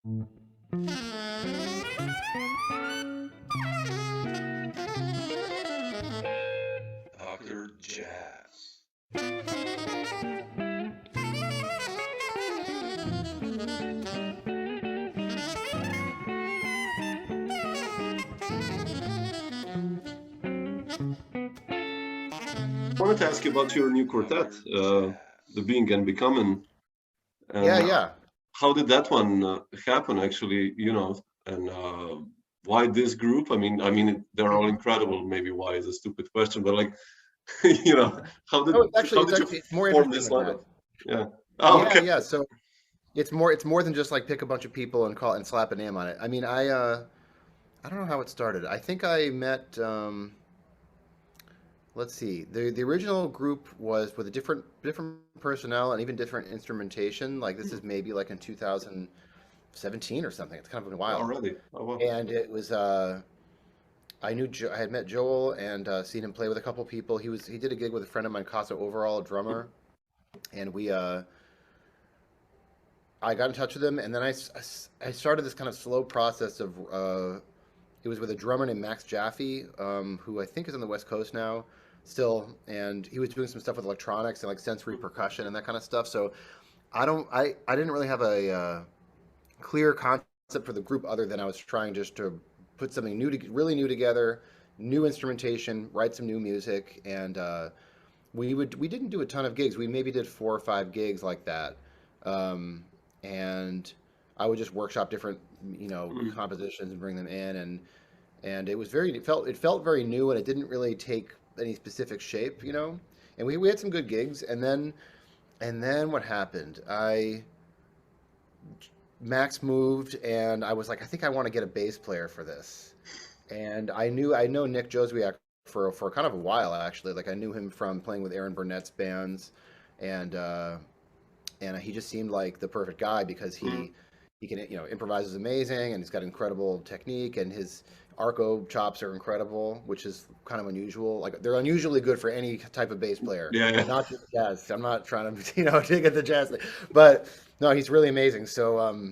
Dr. Jazz. I wanted to ask you about your new quartet, the Being and Becoming. Yeah, And yeah. how did that one happen, actually? And why this group? They're all incredible. Maybe why is a stupid question, but like, how did No, it's you more form interesting this than that. lineup? Yeah. Oh, Yeah, okay. yeah. So it's more than just like pick a bunch of people and call and slap a name on it. I mean, I don't know how it started. I think I met let's see. The original group was with a different personnel and even different instrumentation. Like this is maybe like in 2017 or something. It's kind of been a while. Already. Oh, wow. And it was I had met Joel and seen him play with a couple people. He did a gig with a friend of mine, Casa Overall, a drummer, and I got in touch with him, and then I started this kind of slow process of it was with a drummer named Max Jaffe, who I think is on the West Coast now still, and he was doing some stuff with electronics and like sensory percussion and that kind of stuff. So I didn't really have a clear concept for the group other than I was trying just to put something really new together, new instrumentation, write some new music, and we didn't do a ton of gigs. We maybe did 4 or 5 gigs like that, and I would just workshop different compositions and bring them in, and it felt very new, and it didn't really take any specific shape, and we had some good gigs, and then what happened? Max moved, and I was like, I think I want to get a bass player for this. And I know Nick Jozwiak for kind of a while actually. Like I knew him from playing with Aaron Burnett's bands, and he just seemed like the perfect guy because he can improvises amazing, and he's got incredible technique, and his arco chops are incredible, which is kind of unusual. Like they're unusually good for any type of bass player, Yeah. not just jazz. I'm not trying to dig at the jazz thing, but no, he's really amazing. So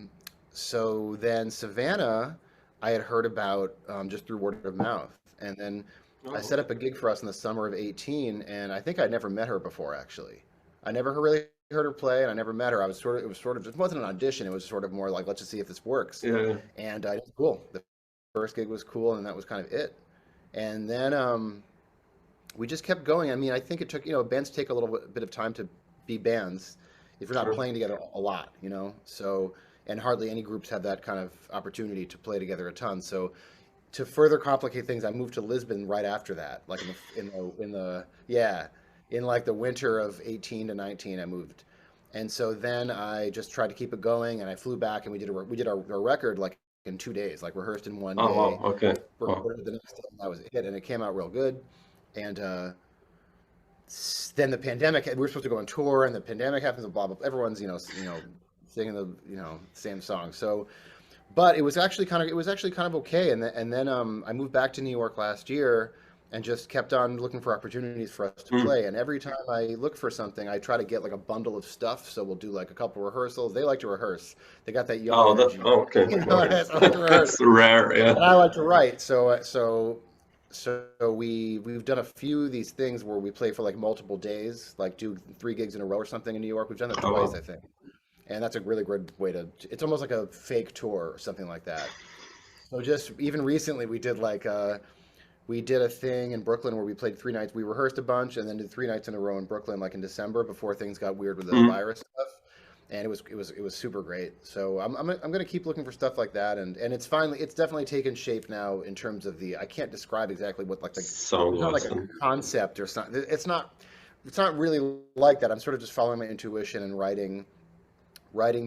then Savannah, I had heard about just through word of mouth, and then I set up a gig for us in the summer of 18, and I think I'd never met her before actually. I never really heard her play, and I never met her. It wasn't an audition. It was sort of more like, let's just see if this works. Yeah. And cool. The first gig was cool, and that was kind of it. And then we just kept going. I mean, I think it took, bands take a little bit of time to be bands if you're not playing together a lot, So, and hardly any groups have that kind of opportunity to play together a ton. So, to further complicate things, I moved to Lisbon right after that, like in like the winter of 18 to 19, I moved. And so then I just tried to keep it going, and I flew back, and we did our record like in 2 days, like rehearsed in one day. Oh, wow. Okay. Recorded the next day, and that was it, and it came out real good. And then the pandemic, we were supposed to go on tour, and the pandemic happens, and blah blah. Everyone's singing the same song. So, but it was actually kind of okay. And then I moved back to New York last year, and just kept on looking for opportunities for us to play. And every time I look for something, I try to get like a bundle of stuff. So we'll do like a couple rehearsals. They like to rehearse. They got that young energy. Okay. I like to rehearse. That's rare, yeah. And I like to write. So we've done a few of these things where we play for like multiple days, like do 3 gigs in a row or something in New York. We've done that twice, I think. And that's a really good way it's almost like a fake tour or something like that. So just even recently we did we did a thing in Brooklyn where we played 3 nights. We rehearsed a bunch and then did 3 nights in a row in Brooklyn, like in December, before things got weird with the virus stuff. And it was super great. So I'm gonna keep looking for stuff like that, and it's definitely taken shape now in terms of I can't describe exactly what like it's not like a concept or something. It's not really like that. I'm sort of just following my intuition and writing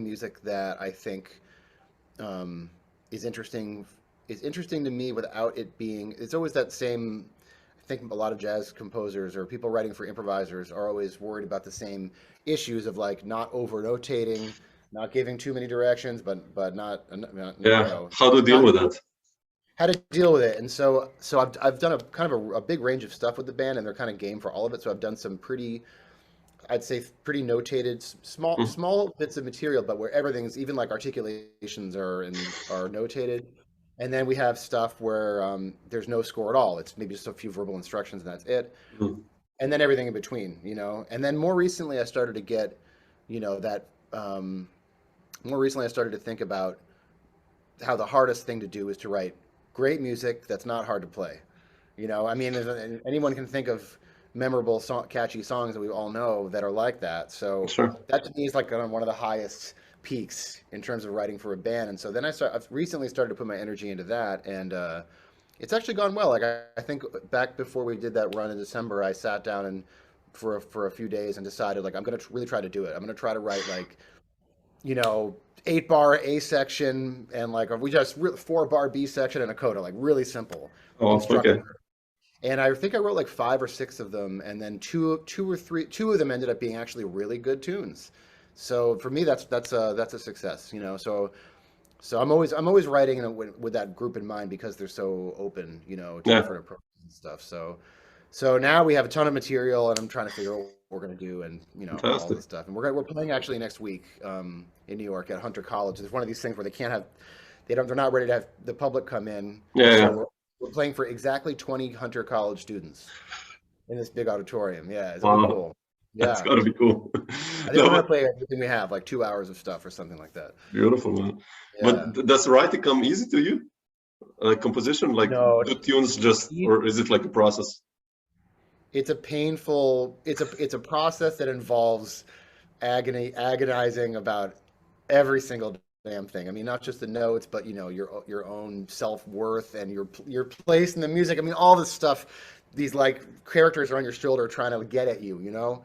music that I think is interesting to me without it being. It's always that same. I think a lot of jazz composers or people writing for improvisers are always worried about the same issues of like not over notating, not giving too many directions, but not. How to deal with that? How to deal with it, and so I've done a kind of a big range of stuff with the band, and they're kind of game for all of it. So I've done some pretty I'd say pretty notated, small bits of material, but where everything's even like articulations are notated. And then we have stuff where there's no score at all. It's maybe just a few verbal instructions and that's it. Mm. And then everything in between, you know. And then more recently, I started to get, you know, that. More recently, I started to think about how the hardest thing to do is to write great music that's not hard to play. You know, I mean, anyone can think of memorable, catchy songs that we all know that are like that. So Sure. that to me is like one of the highest peaks in terms of writing for a band. And so then I've recently started to put my energy into that, and it's actually gone well. Like I think back before we did that run in December, I sat down and for a few days and decided like I'm going to really try to do it. I'm going to try to write like, you know, 8-bar A section and like we just 4-bar B section and a coda, like really simple Oh, okay. structure. And I think I wrote like 5 or 6 of them, and then two of them ended up being actually really good tunes. So for me, that's a success, you know. So I'm always writing with that group in mind because they're so open, you know, to Yeah. different approaches and stuff. So now we have a ton of material, and I'm trying to figure out what we're gonna do, and you know, all Fantastic. this stuff. And we're playing actually next week in New York at Hunter College. There's one of these things where they're not ready to have the public come in. Yeah, So yeah. we're playing for exactly 20 Hunter College students in this big auditorium. Yeah, it'll be Wow. cool. That's Yeah, gotta be cool. I think No, we're gonna but play everything we have, like 2 hours of stuff or something like that. beautiful, man. Yeah. But does writing come easy to you? Like composition, like No, good tunes just, e- or is it like a process? it's a painful. It's a process that involves agonizing about every single damn thing. I mean, not just the notes, but you know, your own self-worth and your place in the music. I mean, all this stuff. These like characters are on your shoulder trying to get at you, you know?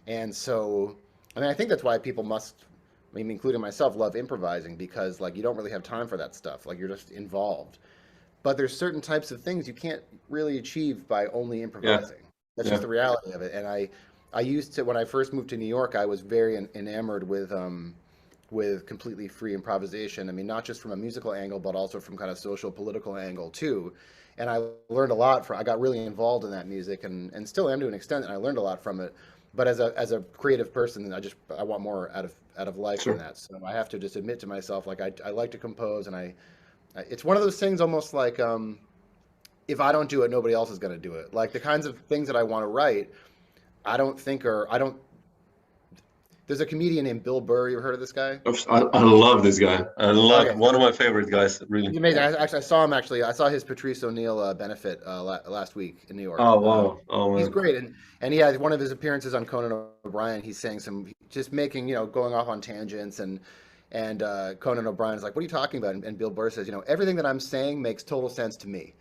And so, I mean, I think that's why people must, I mean, including myself, love improvising because like you don't really have time for that stuff. Like you're just involved. But there's certain types of things you can't really achieve by only Yeah, improvising. That's just yeah, the reality of it. And I used to when I first moved to New York, I was very enamored with completely free improvisation. I mean, not just from a musical angle, but also from kind of social political angle too. And I learned a lot from. I got really involved in that music, and still am to an extent. And I learned a lot from it. But as a creative person, I want more out of life than sure. that. So I have to just admit to myself, like I like to compose, and it's one of those things almost like if I don't do it, nobody else is going to do it. Like the kinds of things that I want to write, I don't. There's a comedian named Bill Burr. You ever heard of this guy? I love this guy. I love Okay, one of my favorite guys, really. he's amazing. I saw him actually. I saw his Patrice O'Neill benefit last week in New York. Oh wow. Oh He's man. great, and he had one of his appearances on Conan O'Brien. He's saying just making going off on tangents, and Conan O'Brien is like, "What are you talking about?" And Bill Burr says, "Everything that I'm saying makes total sense to me."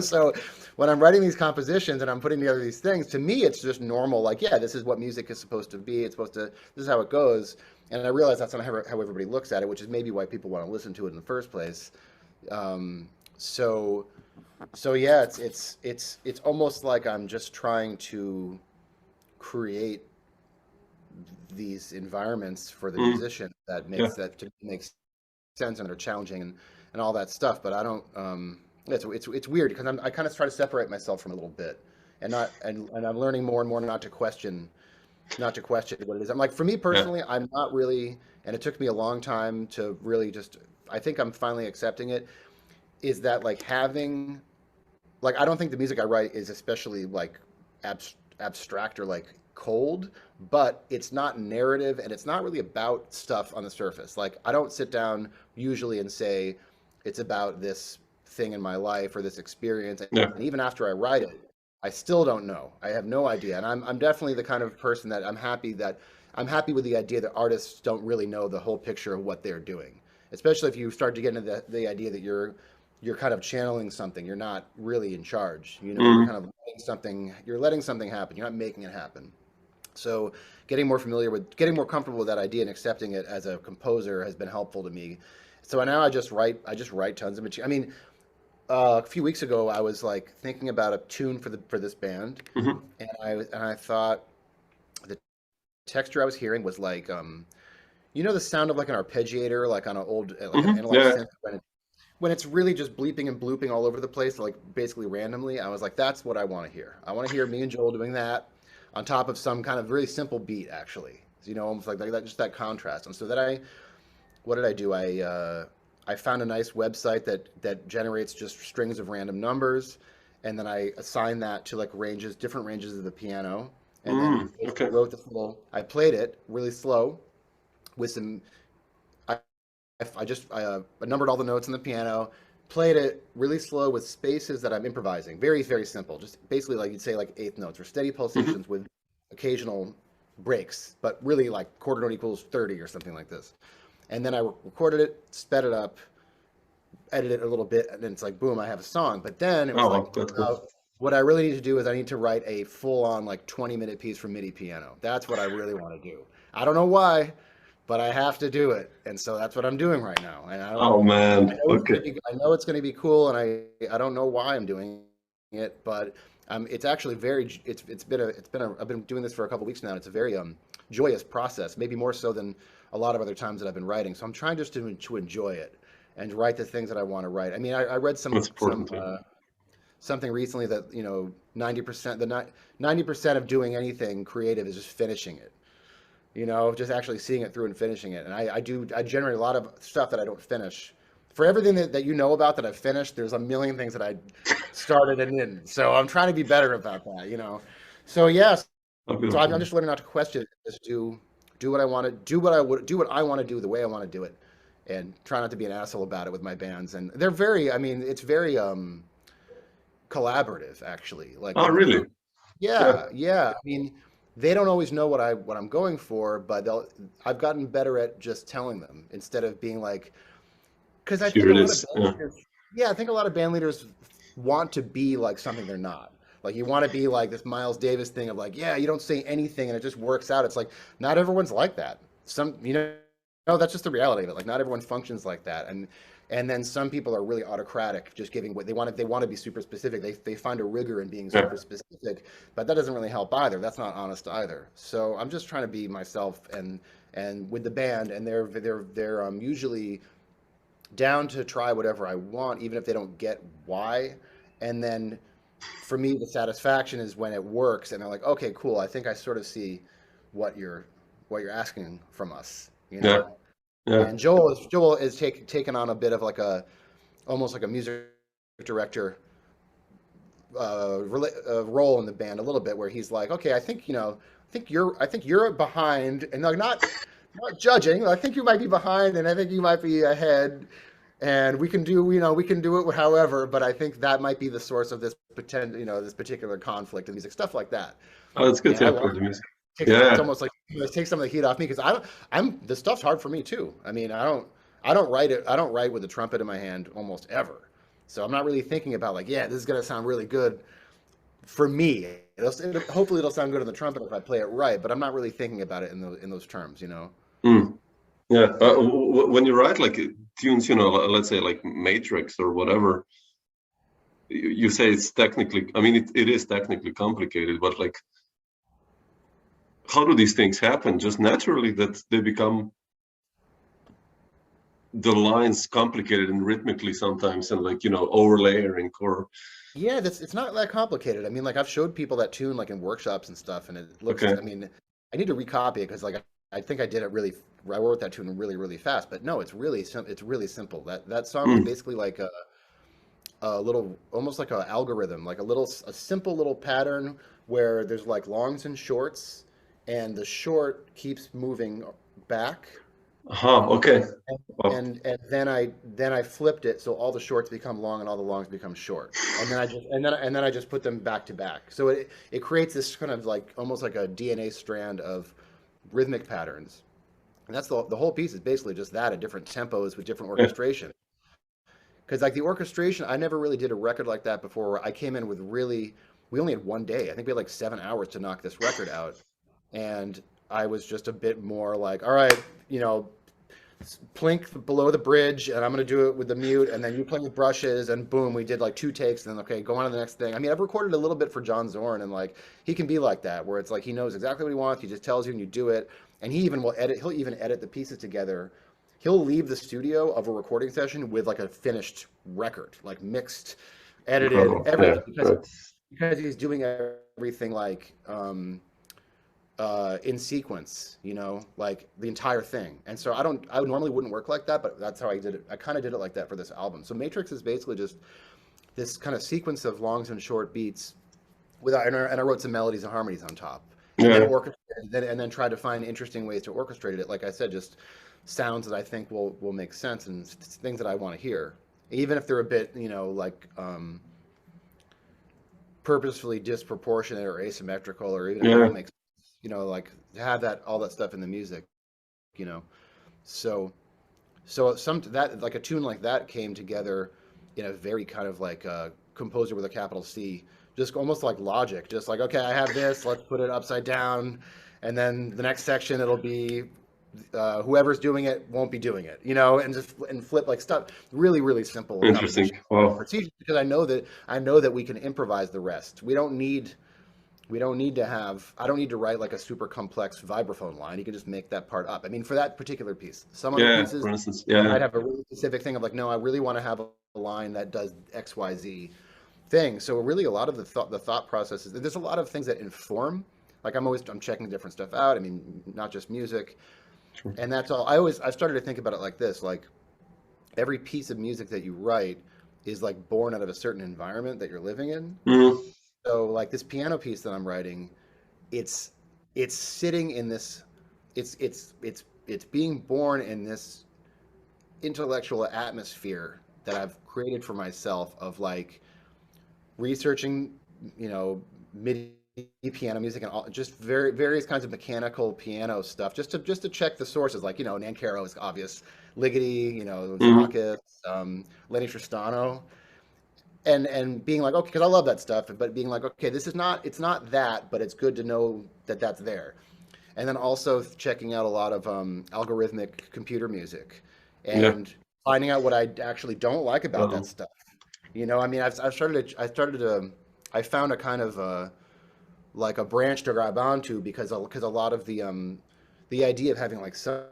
So when I'm writing these compositions and I'm putting together these things, to me it's just normal. Like, yeah, this is what music is supposed to be. This is how it goes. And I realize that's not how everybody looks at it, which is maybe why people want to listen to it in the first place. Um, so, so yeah, it's almost like I'm just trying to create these environments for the Mm, musician that yeah. makes sense and are challenging and all that stuff. But I don't. It's weird because I kind of try to separate myself from it a little bit, and I'm learning more and more not to question what it is. I'm like, for me Yeah. personally, I'm not really, and it took me a long time to really just. I think I'm finally accepting it. Is that like having, like, I don't think the music I write is especially like abstract or like cold, but it's not narrative and it's not really about stuff on the surface. Like, I don't sit down usually and say it's about this thing in my life or this experience. Yeah. And even after I write it, I still don't know. I have no idea. And I'm definitely the kind of person that I'm happy with the idea that artists don't really know the whole picture of what they're doing. Especially if you start to get into the idea that you're kind of channeling something. You're not really in charge. You're Mm, kind of you're letting something happen. You're not making it happen. So getting more comfortable with that idea and accepting it as a composer has been helpful to me. So now I just write tons of material. I mean, a few weeks ago, I was like thinking about a tune for this band, mhm. and I thought the texture I was hearing was like, the sound of like an arpeggiator, like on an old like an analog Yeah. synth when it's really just bleeping and blooping all over the place, like basically randomly. I was like, that's what I want to hear. I want to hear me and Joel doing that. on top of some kind of really simple beat, actually. You know, almost like that, just that contrast. And so what did I do? I found a nice website that generates just strings of random numbers, and then I assign that to like different ranges of the piano, and then Okay. wrote this little. I played it really slow with some. I numbered all the notes on the piano, played it really slow with spaces that I'm improvising. Very, very simple. Just basically like you'd say like eighth notes or steady pulsations with occasional breaks, but really like quarter note equals 30 or something like this. And then I recorded it, sped it up, edited it a little bit, and then it's like, boom, I have a song. But then it was That's good. what I really need to do is I need to write a full-on like 20-minute piece for MIDI piano. That's what I really want to do. I don't know why, but I have to do it, and so that's what I'm doing right now. And Oh man, okay. I know it's going to be cool, and I don't know why I'm doing it, but it's actually I've been doing this for a couple weeks now. It's a very joyous process, maybe more so than a lot of other times that I've been writing. So I'm trying just to enjoy it and write the things that I want to write. I mean, I read something recently that 90% of doing anything creative is just finishing it. You know, just actually seeing it through and finishing it. And I generate a lot of stuff that I don't finish. For everything that you know about that I've finished, there's a million things that I started and didn't. So I'm trying to be better about that, you know. So yes, so I'm just learning not to question it. Just do what I want to do, what I want to do the way I want to do it, and try not to be an asshole about it with my bands. And they're it's very collaborative actually. Like, oh really? yeah. I mean, they don't always know what I'm going for, but I've gotten better at just telling them instead of being like, because I think I think a lot of band leaders want to be like something they're not. Like you want to be like this Miles Davis thing of like, yeah, you don't say anything and it just works out. It's like not everyone's like that. No, that's just the reality of it. Like not everyone functions like that, and then some people are really autocratic, just giving what they want. They want to be super specific. They find a rigor in being super specific, but that doesn't really help either. That's not honest either. So I'm just trying to be myself, and with the band, and they're usually down to try whatever I want, even if they don't get why. And then for me, the satisfaction is when it works, and they're like, okay, cool. I think I sort of see what you're asking from us, you know. Yeah. And Joel is taken on a bit of like almost like a music director role in the band a little bit, where he's like, okay, I think you're behind, and like not judging. I think you might be behind, and I think you might be ahead, and we can do it however. But I think that might be the source of this this particular conflict and music stuff like that. Oh, that's good to have for the music. It's almost like take some of the heat off me, because this stuff's hard for me too. I mean, I don't write with a trumpet in my hand almost ever. So I'm not really thinking about like, yeah, this is gonna sound really good for me. Hopefully it'll sound good on the trumpet if I play it right, but I'm not really thinking about it in those terms, you know. Yeah, when you write like tunes, let's say like Matrix or whatever, you say it's technically, I mean, it is technically complicated, but like, how do these things happen? Just naturally that they become the lines complicated and rhythmically sometimes, and like, overlayering or. Yeah, it's not that complicated. I mean, like I've showed people that tune like in workshops and stuff, and it looks. Okay. I mean, I need to recopy it because like I think I did it really. I wrote that tune really really fast, but no, it's really simple. That song is basically like a little, almost like an algorithm, like a simple little pattern where there's like longs and shorts, and the short keeps moving back. Okay. And then I flipped it so all the shorts become long and all the longs become short. And then I just put them back to back. So it creates this kind of like almost like a DNA strand of rhythmic patterns. And that's the whole piece is basically just that at different tempos with different orchestration. Because like the orchestration, I never really did a record like that before, where I came in with we only had one day. I think we had like 7 hours to knock this record out. And I was just a bit more like, all right, plink below the bridge, and I'm going to do it with the mute, and then you play with brushes, and boom, we did like 2 takes, and then, okay, go on to the next thing. I mean, I've recorded a little bit for John Zorn, and like, he can be like that, where it's like, he knows exactly what he wants, he just tells you and you do it, and he'll even edit the pieces together. He'll leave the studio of a recording session with like a finished record, like mixed, edited, everything, because he's doing everything like, in sequence, you know, like the entire thing. And so I normally wouldn't work like that, but that's how I did it. I kind of did it like that for this album. So Matrix is basically just this kind of sequence of longs and short beats and I wrote some melodies and harmonies on top, and Yeah. then orchestrated, and then tried to find interesting ways to orchestrate it. Like I said, just sounds that I think will make sense and things that I want to hear, even if they're a bit, you know, like purposefully disproportionate or asymmetrical, or even if they don't make sense, you know, like to have all that stuff in the music, you know. So like a tune like that came together in a very kind of like composer with a capital C, just almost like Logic, just like, okay, I have this, let's put it upside down, and then the next section it'll be whoever's doing it won't be doing it, you know, and flip like stuff, really simple. Interesting. Wow. Procedure, because I know that we can improvise the rest. We don't need to have, I don't need to write like a super complex vibraphone line. You can just make that part up. I mean, for that particular piece, some other pieces, for instance, I'd have a really specific thing of like, no, I really want to have a line that does X, Y, Z thing. So really a lot of the thought processes, there's a lot of things that inform, like I'm checking different stuff out. I mean, not just music. Sure. And that's all. I started to think about it like this, like every piece of music that you write is like born out of a certain environment that you're living in. Mm-hmm. So like this piano piece that I'm writing, it's sitting in this, it's being born in this intellectual atmosphere that I've created for myself of like researching, you know, MIDI piano music and all, just various kinds of mechanical piano stuff, just to check the sources, like, you know, Nancaro is obvious, Ligeti, you know, Zanakis, Lenny Tristano, and being like, okay, because I love that stuff, but being like, okay, it's not that, but it's good to know that that's there. And then also checking out a lot of algorithmic computer music and finding out what I actually don't like about that stuff. You know, I mean, I found a kind of like a branch to grab onto because a lot of the idea of having like some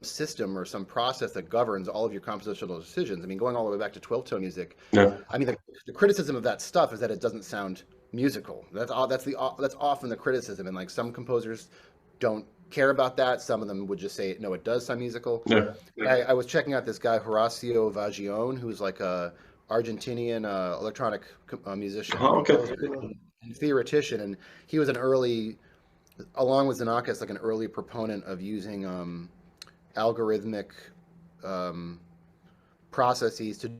system or some process that governs all of your compositional decisions. I mean, going all the way back to 12-tone music. Yeah. I mean, the criticism of that stuff is that it doesn't sound musical. That's often the criticism, and like some composers don't care about that. Some of them would just say, no, it does sound musical. Yeah. I was checking out this guy Horacio Vagione, who's like a Argentinian electronic musician, and theoretician, and he was along with Xenakis, like an early proponent of using algorithmic processes to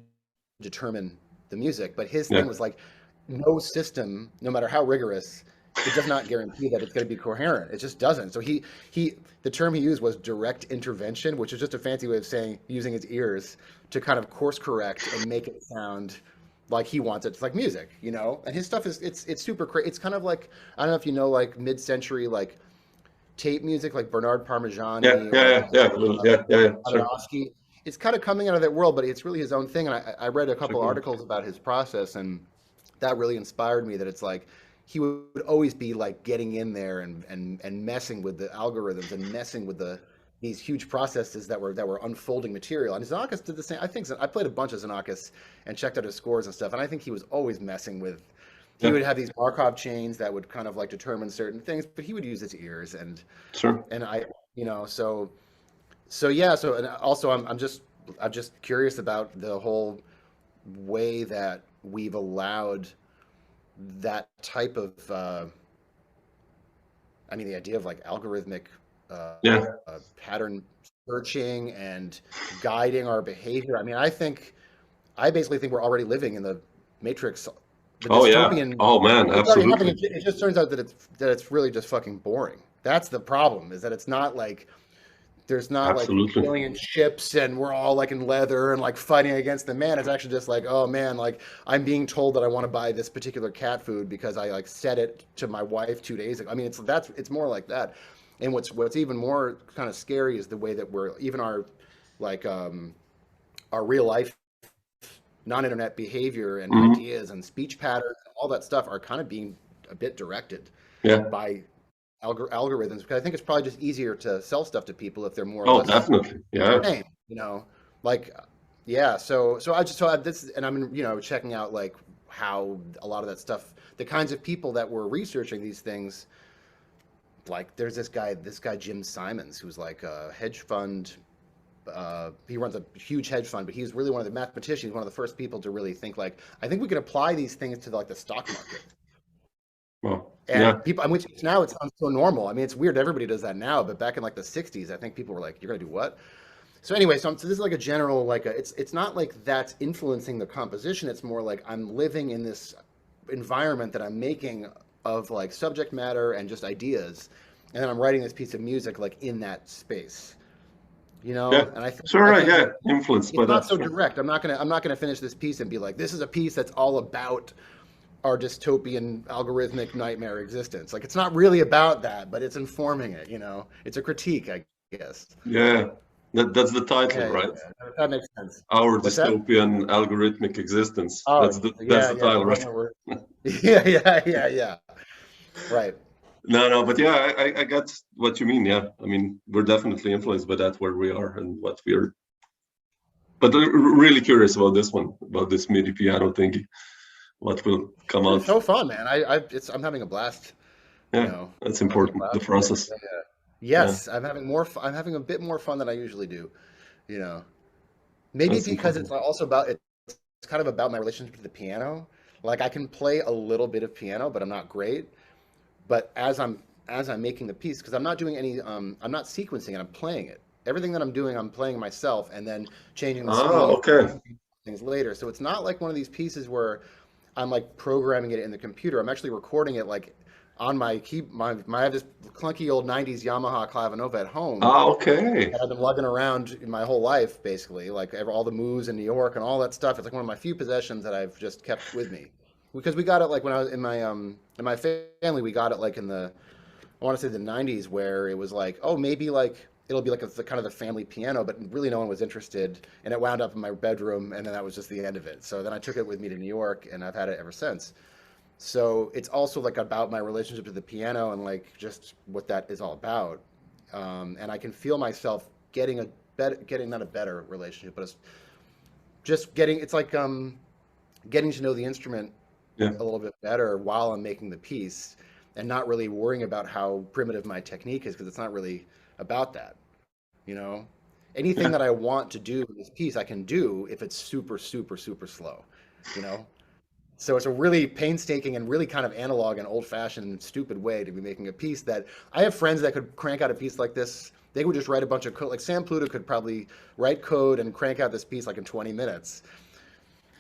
determine the music. But his thing was like, no system, no matter how rigorous, it does not guarantee that it's going to be coherent. It just doesn't. So the term he used was direct intervention, which is just a fancy way of saying using his ears to kind of course correct and make it sound like he wants it. It's like music, you know. And his stuff it's super crazy. It's kind of like, I don't know if you know, like mid-century like tape music, like Bernard Parmigiani. Sure. It's kind of coming out of that world, but it's really his own thing. And I read a couple articles about his process, and that really inspired me. That it's like he would always be like getting in there and messing with the algorithms and messing with these huge processes that were unfolding material. And Xenakis did the same. I think I played a bunch of Xenakis and checked out his scores and stuff. And I think he was always messing with. He would have these Markov chains that would kind of like determine certain things, but he would use his ears and I, you know, so and also I'm just curious about the whole way that we've allowed that type of I mean, the idea of like algorithmic pattern searching and guiding our behavior. I mean, I basically think we're already living in the Matrix. Oh man, absolutely. It just turns out that it's really just fucking boring. That's the problem, is that it's not like there's not like alien ships and we're all like in leather and like fighting against the man. It's actually just like, oh man, like I'm being told that I want to buy this particular cat food because I like said it to my wife 2 days ago. I mean, it's more like that. And what's even more kind of scary is the way that we're even our like our real life non-internet behavior and ideas and speech patterns, all that stuff are kind of being a bit directed by algorithms, because I think it's probably just easier to sell stuff to people if they're more or less definitely same, you know, like so this, and I'm, you know, checking out like how a lot of that stuff, the kinds of people that were researching these things like there's this guy Jim Simons, who's like a hedge fund. He runs a huge hedge fund, but he's really one of the mathematicians, one of the first people to really think like, I think we could apply these things to like the stock market. Well, And yeah. people, I mean, now it sounds so normal. I mean, it's weird. Everybody does that now, but back in like the 60s, I think people were like, you're going to do what? So anyway, so this is like a general, like it's not like that's influencing the composition. It's more like I'm living in this environment that I'm making of like subject matter and just ideas. And then I'm writing this piece of music like in that space, you know? Yeah. And I think, Sure, right, yeah. Influenced by it's not that. so Sure. direct. I'm not gonna finish this piece and be like, this is a piece that's all about our dystopian algorithmic nightmare existence. Like it's not really about that, but it's informing it, you know? It's a critique, I guess. Yeah. That's the title, Yeah, right? yeah. That makes sense. Our What's that? dystopian algorithmic existence. Oh, That's the yeah, title, right? yeah. Right. No, but yeah, I got what you mean. Yeah, I mean, we're definitely influenced by that where we are and what we're. But really curious about this one, about this MIDI piano thingy. What will come It's out? so fun, man. I'm having a blast. You Yeah, know, that's I'm having a important. The blast with it. process. Yeah. Yeah, Yes, I'm having a bit more fun than I usually do. You know, maybe that's because it's important. also about it's kind of about my relationship to the piano. Like I can play a little bit of piano, but I'm not great. But as I'm making the piece, because I'm not doing any, I'm not sequencing it. I'm playing it. Everything that I'm doing, I'm playing myself, and then changing the Ah, speed, okay. things later. So it's not like one of these pieces where I'm like programming it in the computer. I'm actually recording it like on my key. I have this clunky old '90s Yamaha Clavinova at home Ah, okay. that I've been lugging around my whole life, basically, like all the moves in New York and all that stuff. It's like one of my few possessions that I've just kept with me, because we got it like when I was in my family. We got it like in the I want to say the '90s, where it was like, oh, maybe like it'll be like the kind of the family piano, but really no one was interested, and it wound up in my bedroom, and then that was just the end of it. So then I took it with me to New York, and I've had it ever since. So it's also like about my relationship to the piano and like just what that is all about. And I can feel myself getting not a better relationship, but it's just getting. It's like getting to know the instrument Yeah, a little bit better while I'm making the piece, and not really worrying about how primitive my technique is, because it's not really about that. You know, anything yeah, that I want to do in this piece, I can do if it's super, super, super slow. You know, so it's a really painstaking and really kind of analog and old-fashioned and stupid way to be making a piece that I have friends that could crank out a piece like this. They would just write a bunch of code. Like Sam Pluta could probably write code and crank out this piece like in 20 minutes.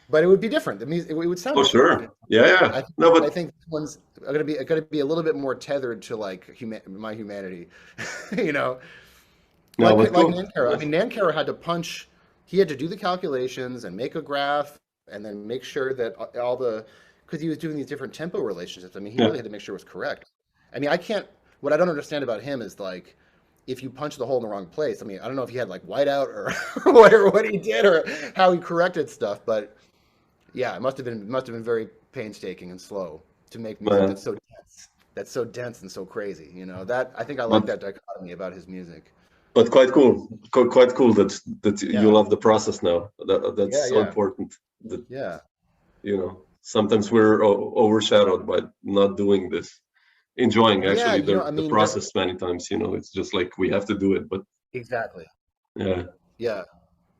But it would be different. It means it would sound for different. sure. Yeah, yeah. I No, I but think this one's going to be a little bit more tethered to like my humanity, you know, no, but like cool. Nankara. I mean, Nankara had to punch. He had to do the calculations and make a graph, and then make sure that all the because he was doing these different tempo relationships. I mean, he Yeah, really had to make sure it was correct. I mean, I can't. What I don't understand about him is like if you punch the hole in the wrong place. I mean, I don't know if he had like whiteout or what he did or how he corrected stuff, but yeah, it must have been very painstaking and slow to make music man. that's so dense and so crazy. You know that I think I like But that dichotomy about his music. quite cool. Quite cool that you Yeah, love the process now. yeah, That's so yeah, important. That yeah, sometimes we're overshadowed by not doing this, enjoying yeah. actually You know, the I the mean, process many times. It's just like we have to do it. But exactly. yeah, Yeah,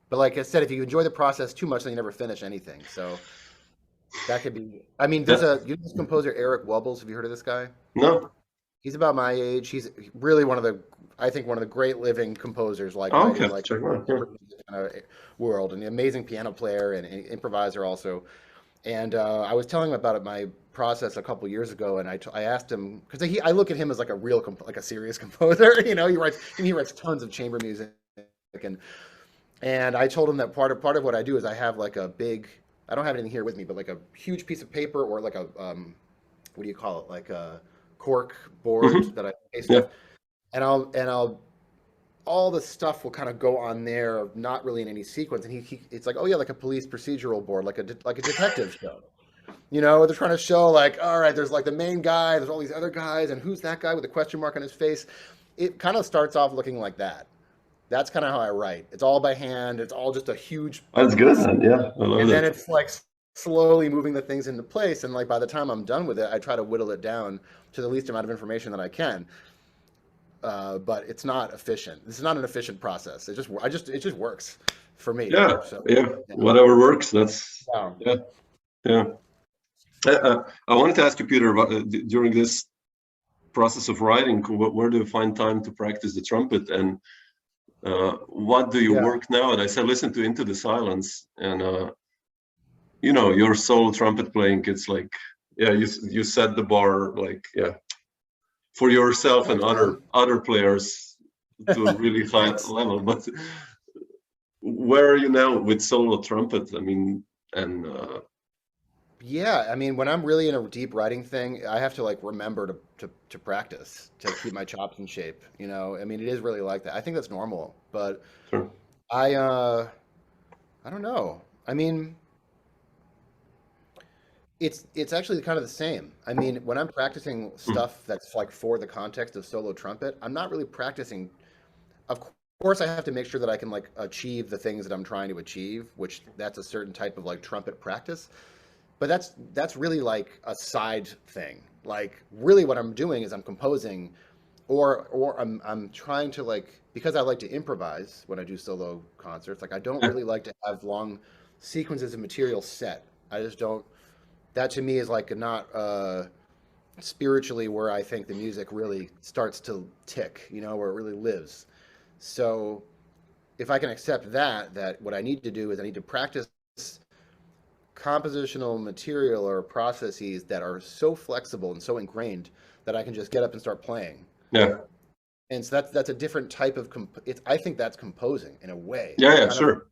but like I said, if you enjoy the process too much, then you never finish anything. So that could be. I mean, yeah. this composer Eric Wubbles. Have you heard of this guy? No. He's about my age. He's really I think one of the great living composers, like Oh, my okay. like Check it out. Yeah. kind of world, and an amazing piano player and improviser also. And I was telling him about my process a couple years ago, and I asked him because I look at him as like a real like a serious composer. You know, he writes tons of chamber music, and I told him that part of what I do is I have like a big. I don't have anything here with me, but like a huge piece of paper or like a what do you call it? Like a cork board Hmm. that I paste Yeah. stuff, and I'll all the stuff will kind of go on there, not really in any sequence. And it's like, oh yeah, like a police procedural board, like a detective show. You know, they're trying to show like, all right, there's like the main guy, there's all these other guys, and who's that guy with a question mark on his face? It kind of starts off looking like that. That's kind of how I write. It's all by hand. It's all just a huge, That's good, man. Yeah, I love and then that. it's like slowly moving the things into place. And like by the time I'm done with it, I try to whittle it down to the least amount of information that I can. but it's not efficient. This is not an efficient process. It just works for me. Yeah, So yeah, yeah. whatever works. That's Yeah. yeah, yeah. I wanted to ask you, Peter, about, during this process of writing, where do you find time to practice the trumpet, and what do you Yeah. work now? And I said, listen to Into the Silence, and you know, your solo trumpet playing, it's like, yeah, you set the bar, like, yeah, for yourself and other players to a really high level. But where are you now with solo trumpet? I mean, and Yeah, I mean, when I'm really in a deep writing thing, I have to like remember to practice to keep my chops in shape. You know, I mean, it is really like that. I think that's normal, but sure. I uh, I don't know. I mean, it's actually kind of the same. I mean, when I'm practicing Mm, stuff that's like for the context of solo trumpet, I'm not really practicing. Of course, I have to make sure that I can like achieve the things that I'm trying to achieve, which that's a certain type of like trumpet practice. But that's really like a side thing. Like really what I'm doing is I'm composing or I'm trying to like because I like to improvise when I do solo concerts, like I don't yeah, really like to have long sequences of material set. I just don't that to me is like not spiritually where I think the music really starts to tick, you know, where it really lives. So if I can accept that what I need to do is I need to practice compositional material or processes that are so flexible and so ingrained that I can just get up and start playing. yeah, And so that's a different type of I think that's composing in a way. yeah, It's yeah, kind of sure.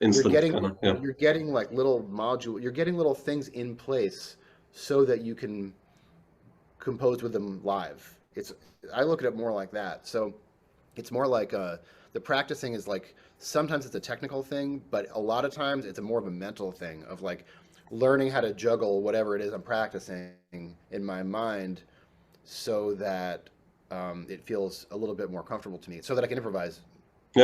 Instant kind of, yeah, you're getting like you're getting little things in place so that you can compose with them live. It's I look at it more like that. So it's more like the practicing is like sometimes it's a technical thing, but a lot of times it's a more of a mental thing of like learning how to juggle whatever it is I'm practicing in my mind so that it feels a little bit more comfortable to me, so that I can improvise.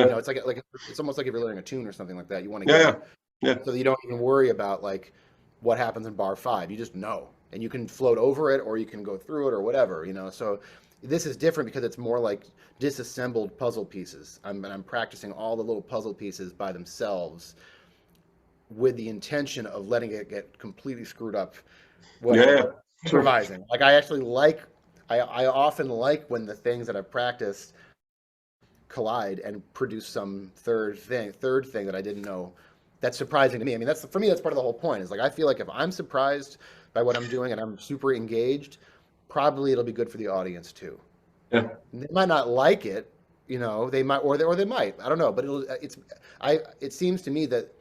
You yeah, know, it's like it's almost like if you're learning a tune or something like that. You want to yeah, get yeah, it yeah, so that you don't even worry about like what happens in bar five. You just know, and you can float over it, or you can go through it, or whatever. You know, so this is different because it's more like disassembled puzzle pieces. I'm practicing all the little puzzle pieces by themselves with the intention of letting it get completely screwed up when yeah, I'm yeah, sure. improvising. Like I actually like, I often like when the things that I've practiced collide and produce some third thing that I didn't know. That's surprising to me. I mean, that's for me. That's part of the whole point. Is like I feel like if I'm surprised by what I'm doing and I'm super engaged, probably it'll be good for the audience too. Yeah, They might not like it, you know. They might, or they might. I don't know. But it seems to me that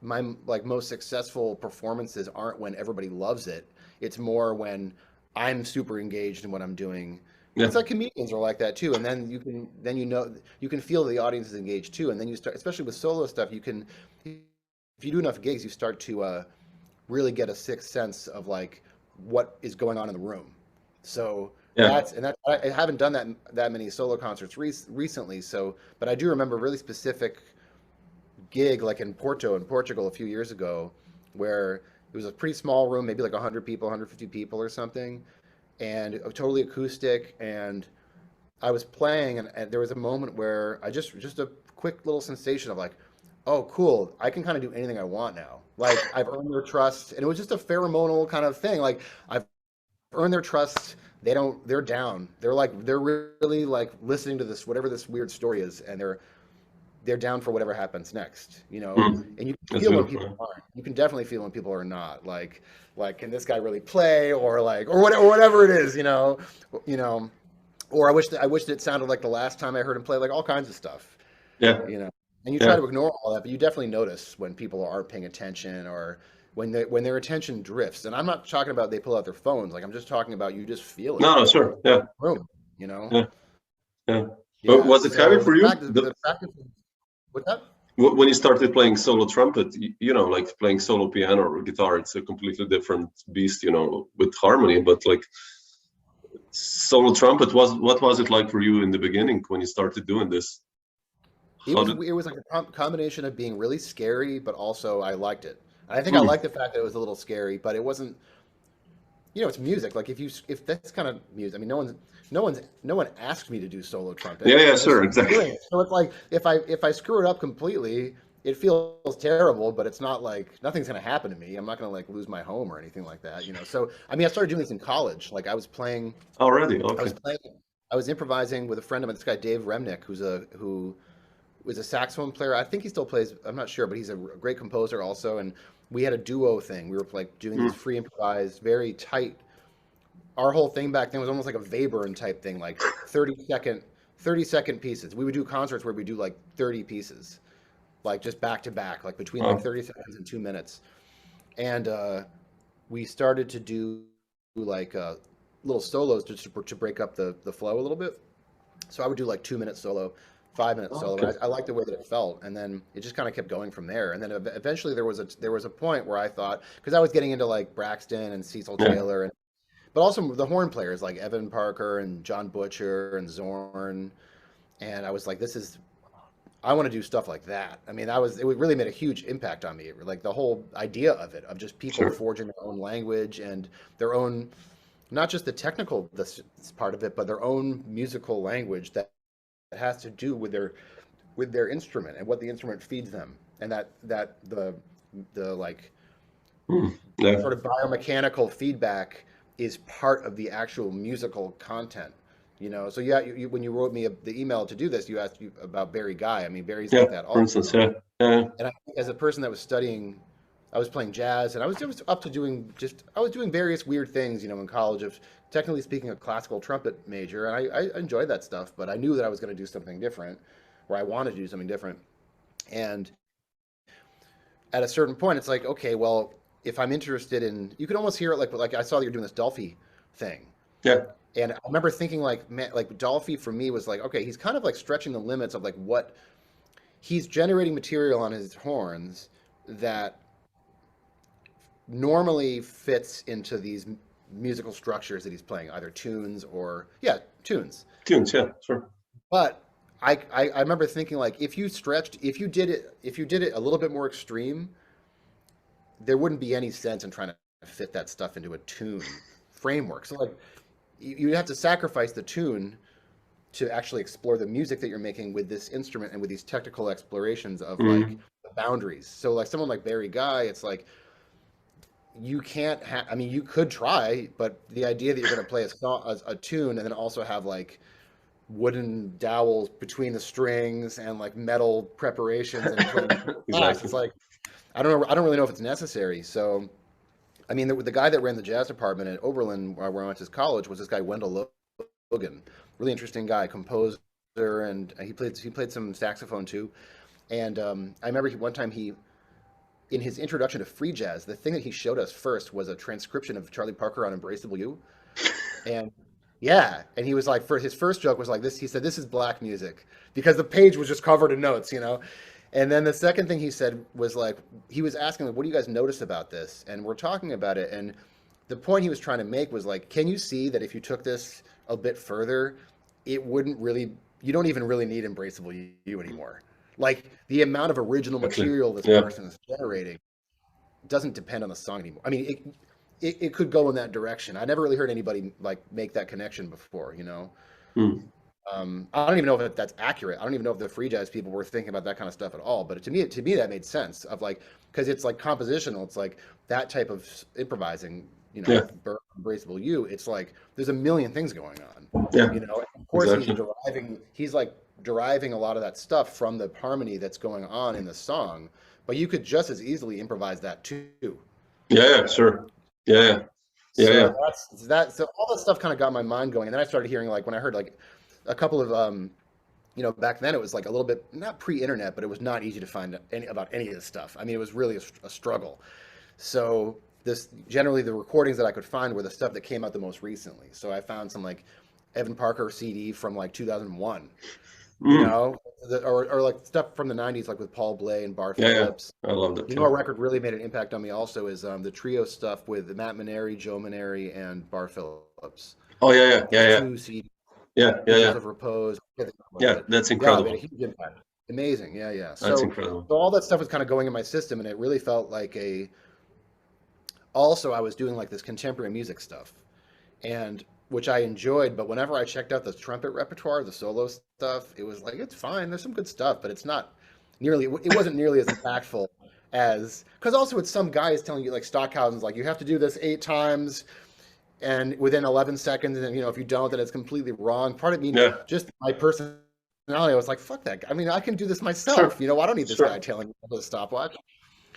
my like most successful performances aren't when everybody loves it. It's more when I'm super engaged in what I'm doing. yeah, It's like comedians are like that too, and then you can feel the audience is engaged too, and then you start, especially with solo stuff, you can if you do enough gigs, you start to really get a sixth sense of like what is going on in the room. So yeah, I haven't done that many solo concerts recently, so but I do remember really specific gig like in Porto in Portugal a few years ago where it was a pretty small room, maybe like 100 people, 150 people or something, and totally acoustic. And I was playing, and there was a moment where I just a quick little sensation of like, oh, cool, I can kind of do anything I want now. Like I've earned their trust, and it was just a pheromonal kind of thing. Like I've earned their trust. They're down. They're really like listening to this, whatever this weird story is, and they're down for whatever happens next, you know. mm, And you can that's feel when people beautiful. aren't. You can definitely feel when people are not. Like can this guy really play, or like, or whatever it is, you know. Or I wish that it sounded like the last time I heard him play, like all kinds of stuff, Yeah, you know. And you try yeah. to ignore all that, but you definitely notice when people aren't paying attention or when their attention drifts. And I'm not talking about they pull out their phones. Like I'm just talking about you just feel it No, no, in sure. Yeah, the room, you know. yeah, yeah. But Yeah. was it heavy So for you? the practice. What's that? When you started playing solo trumpet, you know, like playing solo piano or guitar, it's a completely different beast, you know, with harmony. But like solo trumpet, what was it like for you in the beginning when you started doing this? How did? It was like a combination of being really scary, but also I liked it. And I think I Mm, liked the fact that it was a little scary, but it wasn't. it's music. Like if that's kind of music. I mean, no one asked me to do solo trumpet. Yeah, I'm sure, just exactly. doing it. So it's like if I screw it up completely, it feels terrible, but it's not like nothing's gonna happen to me. I'm not gonna like lose my home or anything like that. So I mean, I started doing this in college. Like Already, I was okay. playing, I was improvising with a friend of mine. This guy Dave Remnick, who was a saxophone player. I think he still plays. I'm not sure, but he's a great composer also. And we had a duo thing. We were like doing these Mm. free improvised, very tight. Our whole thing back then was almost like a Webern type thing, like 30-second pieces. We would do concerts where we do like 30 pieces, like just back to back, like between like Oh, 30 seconds and 2 minutes. And we started to do like little solos to break up the flow a little bit. So I would do like 2 minute solo, 5 minute solo, okay. and I liked the way that it felt. And then it just kind of kept going from there. And then eventually there was a point where I thought, because I was getting into like Braxton and Cecil Yeah, Taylor, but also the horn players like Evan Parker and John Butcher and Zorn, and I was like, I want to do stuff like that. I mean, it really made a huge impact on me. Like the whole idea of it, of just people sure. forging their own language and their own, not just the technical this part of it, but their own musical language that has to do with their instrument and what the instrument feeds them, and that the like Mm. Yeah, sort of biomechanical feedback is part of the actual musical content. So yeah, when you wrote me the email to do this, you asked about Barry Guy. I mean, Barry's yeah. like that For also. instance, yeah, yeah, And as a person that was studying, I was playing jazz, and I was up to I was doing various weird things, in college. Of technically speaking, a classical trumpet major, and I enjoyed that stuff. But I knew that I was going to do something different, or I wanted to do something different. And at a certain point, it's like, okay, well, if I'm interested in, you can almost hear it like I saw that you're doing this Dolphy thing. yeah. And I remember thinking like, man, like Dolphy for me was like, okay, he's kind of like stretching the limits of like what he's generating material on his horns that normally fits into these musical structures that he's playing, either tunes or yeah, tunes. Tunes, yeah, sure. But I remember thinking like if you did it a little bit more extreme, there wouldn't be any sense in trying to fit that stuff into a tune framework. So like you have to sacrifice the tune to actually explore the music that you're making with this instrument and with these technical explorations of like Mm. the boundaries. So like someone like Barry Guy, it's like you can't have. I mean, you could try, but the idea that you're going to play a tune and then also have like wooden dowels between the strings and like metal preparations and playing bass, Exactly. it's like I don't really know if it's necessary. So I mean, the guy that ran the jazz department at Oberlin, where I went to college, was this guy Wendell Logan. Really interesting guy, composer, and he played some saxophone too. And I remember one time in his introduction to free jazz, the thing that he showed us first was a transcription of Charlie Parker on "Embraceable You," and yeah, and he was like, for his first joke was like this. He said, "This is black music," because the page was just covered in notes. And then the second thing he said was like, he was asking, like, what do you guys notice about this? And we're talking about it. And the point he was trying to make was like, can you see that if you took this a bit further, you don't even really need Embraceable You anymore. Like the amount of original Exactly. material this Yeah. person is generating doesn't depend on the song anymore. I mean, it could go in that direction. I never really heard anybody like make that connection before. Mm. I don't even know if that's accurate. I don't even know if the free jazz people were thinking about that kind of stuff at all. But to me, that made sense of like because it's like compositional. It's like that type of improvising. Yeah. With Embraceable You, it's like there's a million things going on. Yeah. Of course, Exactly. he's like deriving a lot of that stuff from the harmony that's going on in the song. But you could just as easily improvise that too. Yeah. Yeah. Sure. Yeah. Yeah. Yeah. Yeah. So that's that. So all that stuff kind of got my mind going, and then I started hearing like when I heard like a couple of back then it was like a little bit not pre-internet, but it was not easy to find about any of this stuff. I mean, it was really a struggle. So this generally the recordings that I could find were the stuff that came out the most recently. So I found some like Evan Parker CD from like 2001, Mm. or like stuff from the 90s, like with Paul Bley and Bar Yeah. Yeah. Phillips. I love that. A Yeah. record really made an impact on me also is the trio stuff with Matt Maneri, Joe Maneri, and Bar Phillips. Oh yeah. Yeah. Those Yeah. Yeah. two CDs, Yeah. Yeah. Pictures Yeah. of Repose. I can't think of it, Yeah. but That's yeah, it made a incredible. huge impact. Amazing. Yeah, yeah. That's So incredible. all that stuff was kind of going in my system, and it really felt like also I was doing like this contemporary music stuff, and which I enjoyed. But whenever I checked out the trumpet repertoire, the solo stuff, it was like it's fine. There's some good stuff, but it's not nearly. It wasn't nearly as impactful as because also it's some guy is telling you like Stockhausen's like you have to do this 8 times and within 11 seconds, and if you don't, then it's completely wrong. Part of me, Yeah. just my personality, I was like, fuck that guy. I mean, I can do this myself. Sure. I don't need this Sure. guy telling me to stopwatch.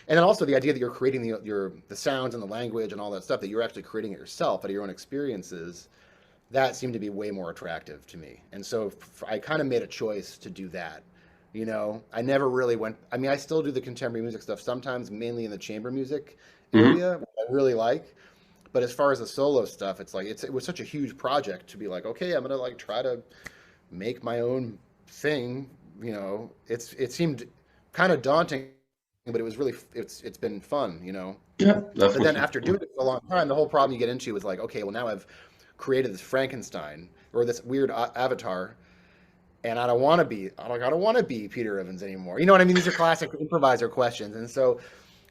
And then also the idea that you're creating the sounds and the language and all that stuff, that you're actually creating it yourself out of your own experiences, that seemed to be way more attractive to me. And so I kind of made a choice to do that. I never really went. I mean, I still do the contemporary music stuff sometimes, mainly in the chamber music area, which I really like. But as far as the solo stuff, it's like it was such a huge project to be like, okay, I'm gonna like try to make my own thing. It seemed kind of daunting, but it was really it's been fun. Yeah, But then definitely. after doing it for a long time, the whole problem you get into is like, okay, well now I've created this Frankenstein or this weird avatar, and I don't want to be Peter Evans anymore. You know what I mean? These are classic improviser questions, and so.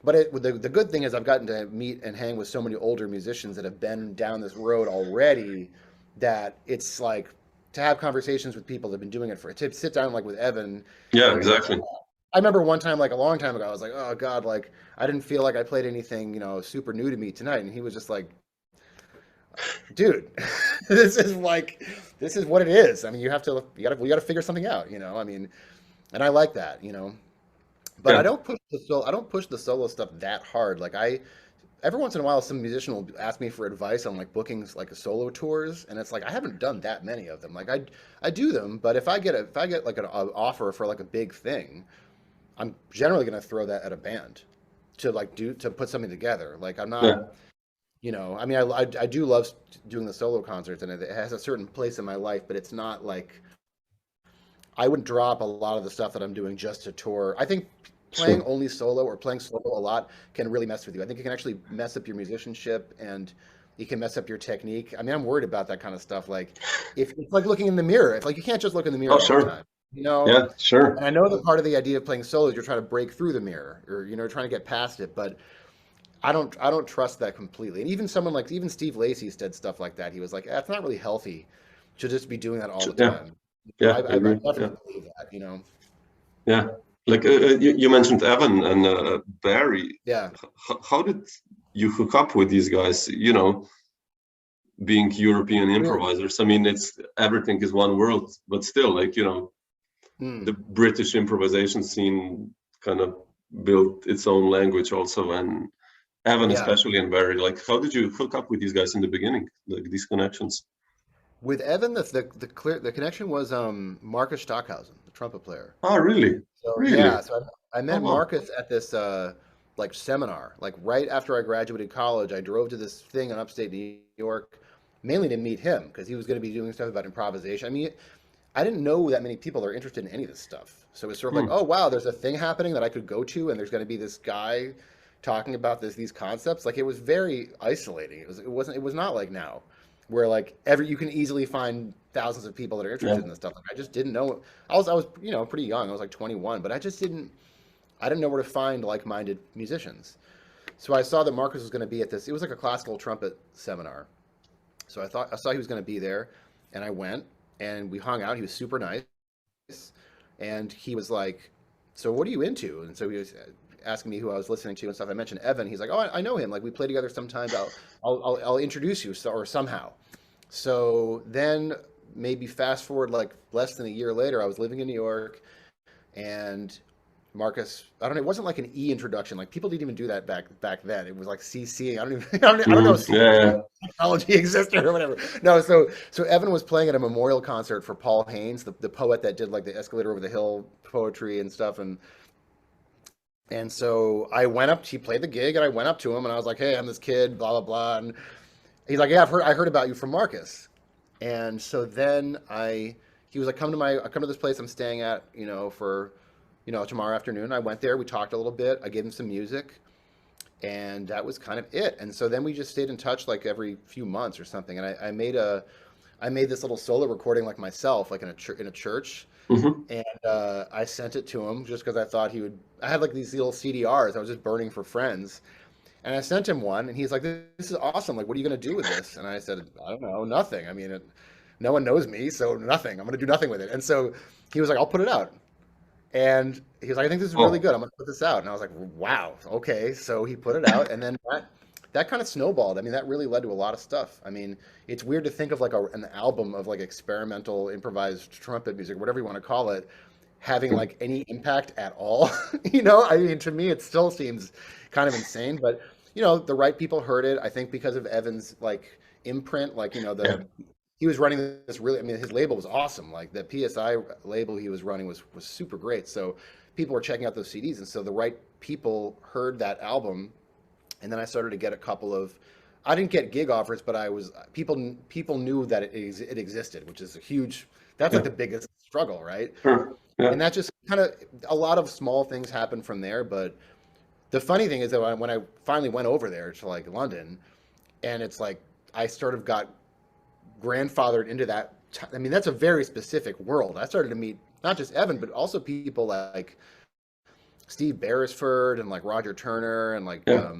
But the good thing is I've gotten to meet and hang with so many older musicians that have been down this road already that it's like to have conversations with people that have been doing it to sit down like with Evan. Yeah, And exactly. I remember one time, like a long time ago, I was like, oh God, like I didn't feel like I played anything, super new to me tonight. And he was just like, dude, this is what it is. I mean, we got to figure something out, I mean, and I like that, But Yeah. I don't push the solo stuff that hard. Like every once in a while, some musician will ask me for advice on like bookings, like solo tours, and it's like I haven't done that many of them. Like I do them, but if I get like an offer for like a big thing, I'm generally going to throw that at a band to put something together. Like I'm Yeah. not, I mean, I do love doing the solo concerts, and it has a certain place in my life, but it's not like I wouldn't drop a lot of the stuff that I'm doing just to tour. I think playing Sure. only solo or playing solo a lot can really mess with you. I think it can actually mess up your musicianship and it can mess up your technique. I mean, I'm worried about that kind of stuff. Like if it's like looking in the mirror, if like you can't just look in the Oh, mirror all the sure. time, Yeah, And sure. I know that part of the idea of playing solo is you're trying to break through the mirror or trying to get past it, but I don't trust that completely. And even someone like even Steve Lacy said stuff like that. He was like, it's not really healthy to just be doing that all the Yeah. time. Yeah, I I agree. Yeah. definitely believe that. Yeah. Like you mentioned Evan and Barry. Yeah. How did you hook up with these guys? Being European Weird. improvisers. I mean, it's everything is one world, but still, like, Hmm. the British improvisation scene kind of built its own language also, and Evan Yeah. especially and Barry. Like, how did you hook up with these guys in the beginning? Like these connections? With Evan, the connection was Marcus Stockhausen, the trumpet player. Oh, really? So Really? yeah, so I Oh, met wow. Marcus at this like seminar. Like right after I graduated college, I drove to this thing in upstate New York, mainly to meet him because he was going to be doing stuff about improvisation. I mean, I didn't know that many people are interested in any of this stuff. So it's sort of like, Hmm. oh wow, there's a thing happening that I could go to, and there's going to be this guy talking about these concepts. Like it was very isolating. It was not like now, where like you can easily find thousands of people that are Yeah. interested in this stuff. Like I just didn't know. I was pretty young. I was like 21, but I didn't know where to find like-minded musicians. So I saw that Marcus was going to be at this. It was like a classical trumpet seminar. So I saw he was going to be there, and I went and we hung out. He was super nice, and he was like, "So what are you into?" And so he was asking me who I was listening to and stuff. I mentioned Evan. He's like, "Oh, I know him. Like we play together sometimes. I'll introduce you or somehow." So then maybe fast forward like less than a year later, I was living in New York, and Marcus, I don't know, it wasn't like an E introduction. Like people didn't even do that back then. It was like CC. I don't even I don't know if Yeah, yeah. technology existed or whatever. No, so Evan was playing at a memorial concert for Paul Haynes, the poet that did like the Escalator Over the Hill poetry and stuff, and so I went up. He played the gig, and I went up to him, and I was like, "Hey, I'm this kid, blah blah blah." And he's like, "Yeah, I heard about you from Marcus." And so then he was like, come to this place I'm staying at, for, tomorrow afternoon. I went there. We talked a little bit. I gave him some music, and that was kind of it. And so then we just stayed in touch like every few months or something. And I made this little solo recording like myself, like in a church, Hmm. and I sent it to him just because I thought he would. I had like these little CDRs I was just burning for friends, And I sent him one, and he's like, "This is awesome. Like, what are you going to do with this?" And I said, "I don't know, nothing. I mean, no one knows me, so nothing. I'm going to do nothing with it." And so he was like, "I'll put it out." And he was like, "I think this is really Oh, good. I'm going to put this out." And I was like, "Wow, okay." So he put it out, and then that kind of snowballed. I mean, that really led to a lot of stuff. I mean, it's weird to think of like an album of like experimental improvised trumpet music, whatever you want to call it, having like any impact at all. You know, I mean, to me, it still seems kind of insane, but you know, the right people heard it. I think because of Evan's like imprint, like you know, yeah. he was running this really. I mean, his label was awesome. Like the PSI label he was running was super great. So people were checking out those CDs, and so the right people heard that album, and then I started to get a couple of. I didn't get gig offers, but I was people knew that it existed, which is a huge. That's Yeah. like the biggest struggle, right? Sure. Yeah. And that just kind of a lot of small things happened from there. But the funny thing is that when I finally went over there to like London, and it's like I sort of got grandfathered into that. I mean, that's a very specific world. I started to meet not just Evan, but also people like Steve Beresford and like Roger Turner and like Yeah.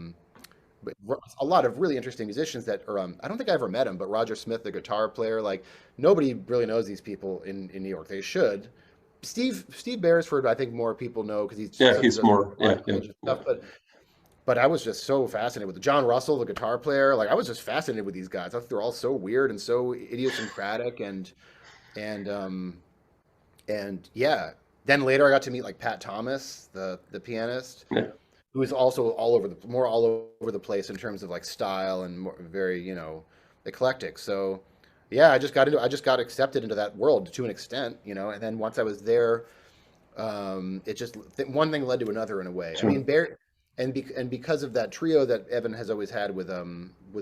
but a lot of really interesting musicians that are I don't think I ever met him, but Roger Smith, the guitar player, like nobody really knows these people in New York. They should. Steve Beresford, I think more people know because he's Yeah. since he He's does more. a Yeah. Yeah. range of stuff. But I was just so fascinated with John Russell, the guitar player. Like I was just fascinated with these guys. I thought they're all so weird and so idiosyncratic and and yeah. Then later I got to meet like Pat Thomas, the pianist, Yeah. who is also all over the place in terms of like style and more, very eclectic. So yeah, I just got accepted into that world to an extent, you know. And then once I was there, it just one thing led to another in a way. I Sure. mean, Barry, and because of that trio that Evan has always had with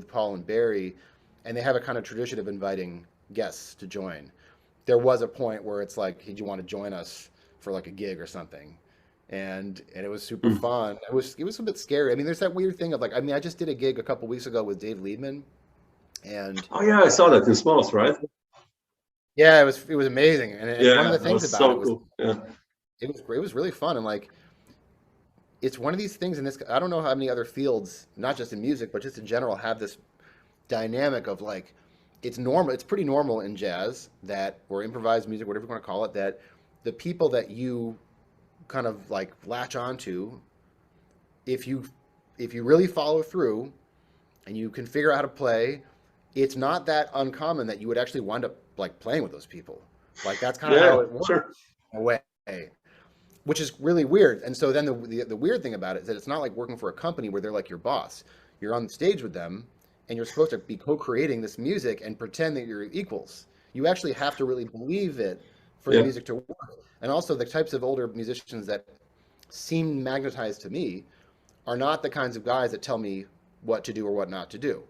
Paul and Barry, and they have a kind of tradition of inviting guests to join. There was a point where it's like, "Hey, do you want to join us for like a gig or something?" And it was super Mm. fun. It was a bit scary. I mean, there's that weird thing of like, I mean, I just did a gig a couple weeks ago with Dave Liebman, and Oh yeah, I saw that in Smalls, right? yeah, it was amazing. And one of Yeah, the that things was about it so was cool. Yeah. it was really fun and like it's one of these things in this. I don't know how many other fields, not just in music, but just in general, have this dynamic of like it's normal. It's pretty normal in jazz that or improvised music, whatever you want to call it, that the people that you kind of like latch onto, if you if you really follow through and you can figure out how to play, it's not that uncommon that you would actually wind up like playing with those people. Like that's kind of how Yeah. it works Sure. in a way, which is really weird. And so then the weird thing about it is that it's not like working for a company where they're like your boss. You're on the stage with them, and you're supposed to be co-creating this music and pretend that you're equals. You actually have to really believe it for the Yeah. music to work. And also, the types of older musicians that seem magnetized to me are not the kinds of guys that tell me what to do or what not to do.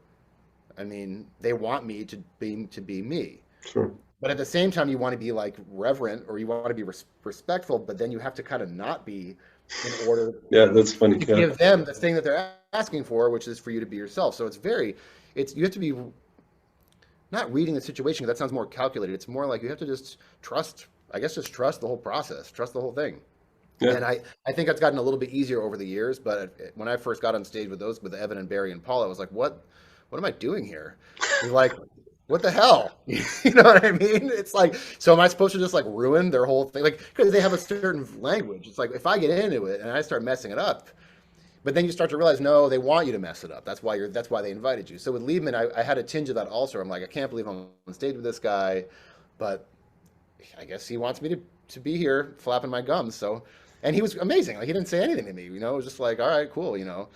I mean, they want me to be me. Sure. But at the same time, you want to be like reverent or you want to be respectful, but then you have to kind of not be in order Yeah, that's funny. to Yeah. give them the thing that they're asking for, which is for you to be yourself. So you have to be not reading the situation. 'Cause that sounds more calculated. It's more like you have to just trust, I guess, just trust the whole process, trust the whole thing. Yeah. And I think it's gotten a little bit easier over the years. But when I first got on stage with Evan and Barry and Paul, I was like, what am I doing here? He's like, what the hell? You know what I mean? It's like, so am I supposed to just like ruin their whole thing? Like, because they have a certain language. It's like if I get into it and I start messing it up, but then you start to realize, no, they want you to mess it up. That's why they invited you. So with Liebman, I had a tinge of that also. I'm like, I can't believe I'm on stage with this guy, but I guess he wants me to be here flapping my gums. So, and he was amazing. Like he didn't say anything to me. You know, it was just like, all right, cool. You know,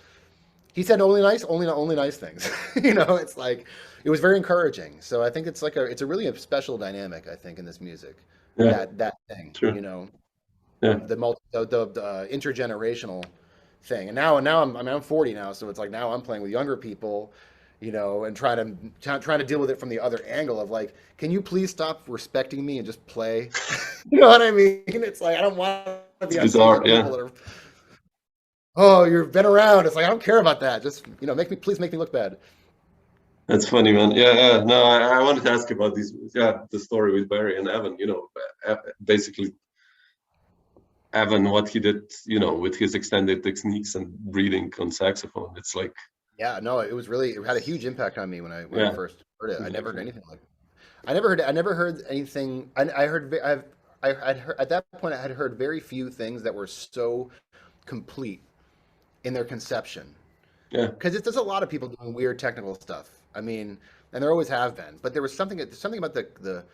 he said only nice things. You know, it's like it was very encouraging. So I think it's a really a special dynamic. I think in this music, Yeah. that thing. Sure. You know, Yeah. the intergenerational thing. And now I'm 40 now, so it's like now I'm playing with younger people, you know, and trying to deal with it from the other angle of like, can you please stop respecting me and just play? You know what I mean? It's like I don't want to It's be on stage with bizarre. people Yeah. that are, oh, you've been around. It's like I don't care about that. Just please make me look bad. That's funny, man. Yeah. Yeah. No, I wanted to ask you about these. Yeah, the story with Barry and Evan. You know, basically Evan, what he did, with his extended techniques and breathing on saxophone. It's like, Yeah, no, it had a huge impact on me when I yeah, first heard it. I never heard exactly. anything like it. I never heard anything. I heard I'd heard, at that point I had heard very few things that were so complete in their conception. Yeah, Because there's a lot of people doing weird technical stuff. I mean, and there always have been. But there was something about the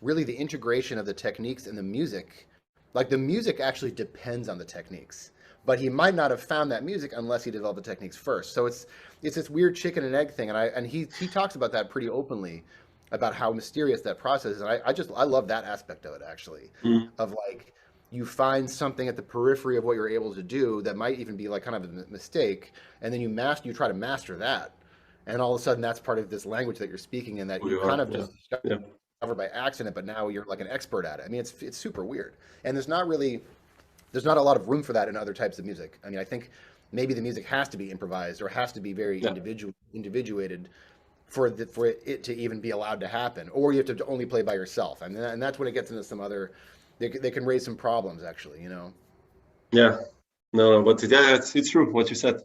really the integration of the techniques and the music. Like the music actually depends on the techniques, but he might not have found that music unless he developed the techniques first. So it's this weird chicken and egg thing, and he talks about that pretty openly, about how mysterious that process is. And I love that aspect of it actually, mm, of like you find something at the periphery of what you're able to do that might even be like kind of a mistake, and then you try to master that, and all of a sudden that's part of this language that you're speaking and that who you you are. kind of Yeah, just yeah, discovered by accident, but now you're like an expert at it. I mean, it's super weird, and there's not a lot of room for that in other types of music. I mean, I think maybe the music has to be improvised or has to be very yeah. individuated for it to even be allowed to happen, or you have to only play by yourself. I mean, and that's when it gets into some other. They can raise some problems, actually. You know. Yeah. No, but yeah, it's true what you said.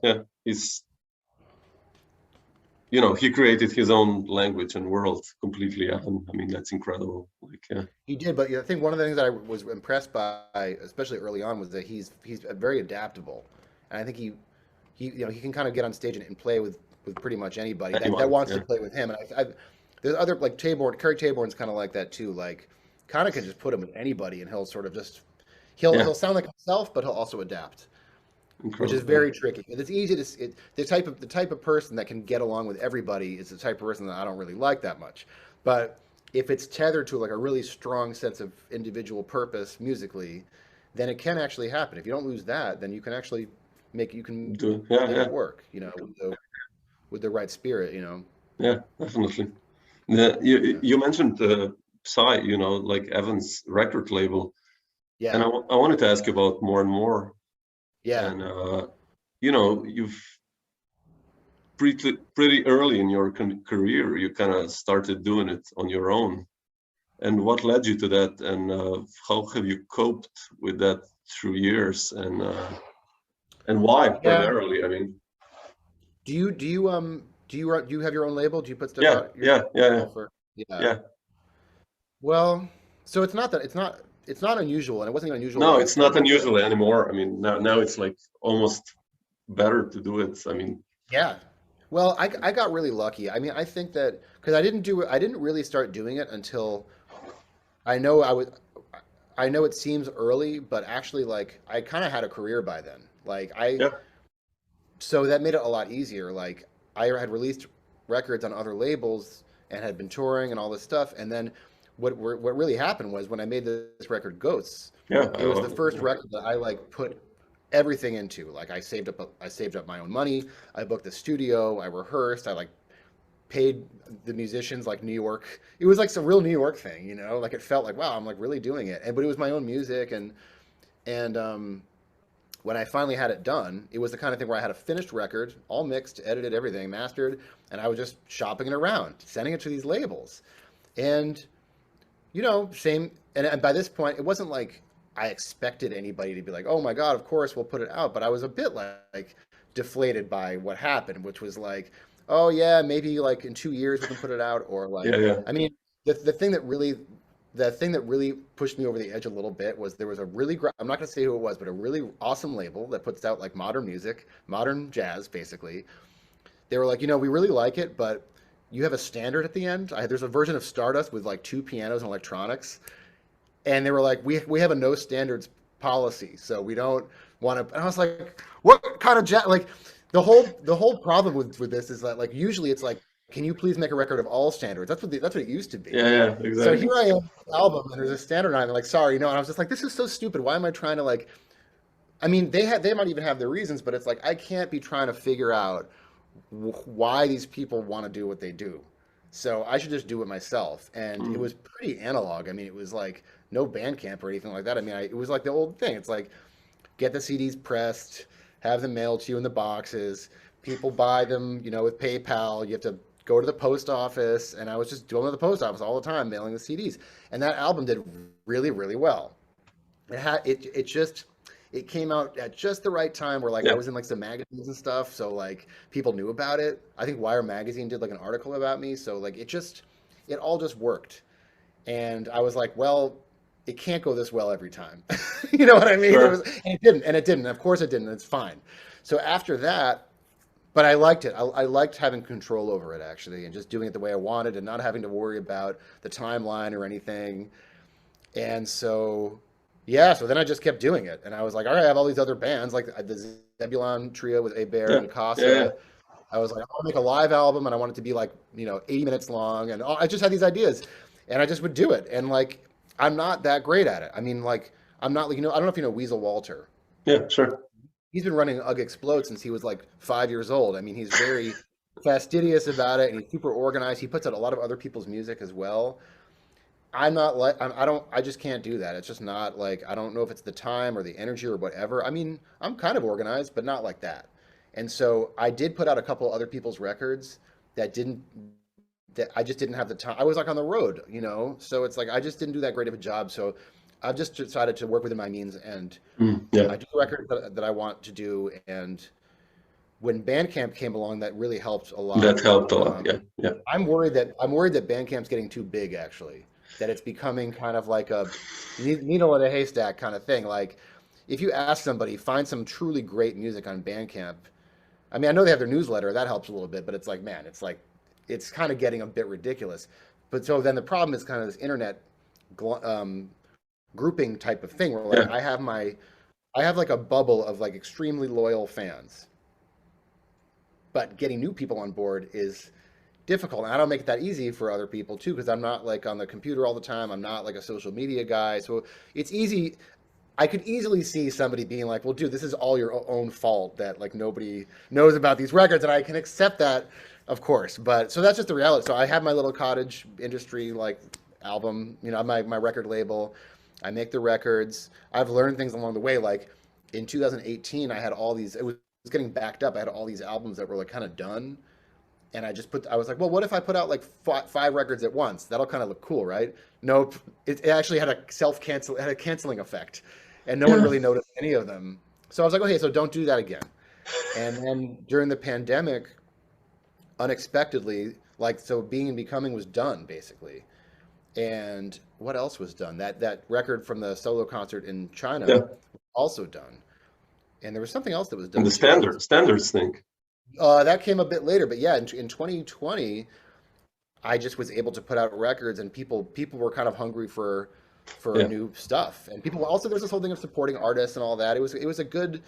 Yeah, he created his own language and world completely. Evan. I mean, that's incredible. Like, yeah, He did, but I think one of the things that I was impressed by, especially early on, was that he's very adaptable, and I think he can kind of get on stage and play with pretty much anybody that anyone. wants to Yeah, play with him. And there's other like Taborn, Curry Taborn's kind of like that too. Like, kind of can just put him with anybody, and he'll sort of just yeah, he'll sound like himself, but he'll also adapt, which is incredible. Yeah, very tricky. It's easy to the type of person that can get along with everybody is the type of person that I don't really like that much. But if it's tethered to like a really strong sense of individual purpose musically, then it can actually happen. If you don't lose that, then you can actually you can yeah, make yeah, it work, with the right spirit, yeah, definitely. You Yeah. you mentioned Psy, like Evan's record label, and Yeah. I wanted to ask you about more and more. Yeah. And you've pretty early in your career, you kind of started doing it on your own. And what led you to that? And how have you coped with that through years? And why Yeah. primarily? I mean, Do you have your own label? Do you put stuff yeah, out yeah, yeah, yourself or yeah. yeah. Well, so it's not unusual, and it wasn't unusual when No, I it's not started doing it. unusual anymore. I mean, now it's like almost better to do it. I mean, Yeah. Well, I got really lucky. I mean, I think that because I didn't really start doing it until I know I was I know it seems early, but actually like I kind of had a career by then. Like yeah, so that made it a lot easier. Like I had released records on other labels and had been touring and all this stuff, and then what really happened was when I made this record Ghosts, yeah, it was the first record that I like put everything into. Like I saved up my own money. I booked the studio. I rehearsed. I like paid the musicians like New York. It was like some real New York thing, Like it felt like wow, I'm like really doing it. But it was my own music and when I finally had it done, it was the kind of thing where I had a finished record, all mixed, edited, everything, mastered, and I was just shopping it around, sending it to these labels. And same. And by this point, it wasn't like I expected anybody to be like, "Oh my God, of course we'll put it out." But I was a bit like deflated by what happened, which was like, "Oh yeah, maybe like in 2 years we can put it out," or yeah, like, yeah, I mean, the thing that really pushed me over the edge a little bit was there was a I'm not going to say who it was, but a really awesome label that puts out like modern music, modern jazz, basically. They were like, we really like it, but you have a standard at the end. There's a version of Stardust with like two pianos and electronics, and they were like, we have a no standards policy, so we don't want to. And I was like, what kind of jazz? Like the whole problem with this is that like usually it's like, can you please make a record of all standards? That's what it used to be. yeah, yeah, So exactly. here I am, with this album, and there's a standard on it. Like, sorry, and I was just like, this is so stupid. Why am I trying to like? I mean, they might even have their reasons, but it's like I can't be trying to figure out why these people want to do what they do. So I should just do it myself. And it Mm, was pretty analog. I mean, it was like no Bandcamp or anything like that. I mean, it was like the old thing. It's like get the CDs pressed, have them mailed to you in the boxes. People buy them, with PayPal. You have to go to the post office, and I was just going to the post office all the time, mailing the CDs. And that album did really, really well. it came out at just the right time where like I Yeah, was in like some magazines and stuff, so like people knew about it. I think Wire magazine did like an article about me, so like it all just worked. And I was like, well, it can't go this well every time. You know what I mean? sure. And it didn't. Of course it didn't. It's fine. So after that, but I liked it. I liked having control over it actually, and just doing it the way I wanted, and not having to worry about the timeline or anything. And so, yeah, so then I just kept doing it. And I was like, all right, I have all these other bands, like the Zebulon trio with Bear Yeah, and yeah, yeah. Casa. I was like, I want to make a live album and I want it to be like, 80 minutes long. And I just had these ideas and I just would do it. And like, I'm not that great at it. I mean, like, I'm not like, I don't know if you know Weasel Walter. Yeah, sure. He's been running Ugg Explode since he was like 5 years old. I mean, he's very fastidious about it and he's super organized. He puts out a lot of other people's music as well. I'm not like I don't I just can't do that. It's just not like I don't know if it's the time or the energy or whatever. I mean, I'm kind of organized, but not like that. And so I did put out a couple other people's records that didn't that I just didn't have the time. I was like on the road, so it's like I just didn't do that great of a job. So I've just decided to work within my means and Yeah, I do the record that I want to do. And when Bandcamp came along, that really helped a lot. that helped a lot. Yeah, yeah. I'm worried that Bandcamp's getting too big, actually. That it's becoming kind of like a needle in a haystack kind of thing. Like, if you ask somebody, find some truly great music on Bandcamp. I mean, I know they have their newsletter, that helps a little bit, but it's like, man, it's kind of getting a bit ridiculous. But so then the problem is kind of this internet um, grouping type of thing where like Yeah. I have like a bubble of like extremely loyal fans, but getting new people on board is difficult. And I don't make it that easy for other people too, because I'm not like on the computer all the time. I'm not like a social media guy. So it's easy. I could easily see somebody being like, well, dude, this is all your own fault that like nobody knows about these records. And I can accept that, of course. But so that's just the reality. So I have my little cottage industry like album, my record label. I make the records. I've learned things along the way. Like in 2018, I had all these, it was getting backed up. I had all these albums that were like kind of done and I was like, well, what if I put out like five records at once? That'll kind of look cool, right? Nope. It actually had a canceling effect, and no one Yeah. really noticed any of them. So I was like, okay, so don't do that again. And then during the pandemic, unexpectedly, like so, Being and Becoming was done basically. And what else was done? That record from the solo concert in China Yeah. was also done. And there was something else that was And the done too. standards thing. That came a bit later, but yeah, in 2020, I just was able to put out records, and people were kind of hungry for Yeah. new stuff, and people also there's this whole thing of supporting artists and all that. It was a good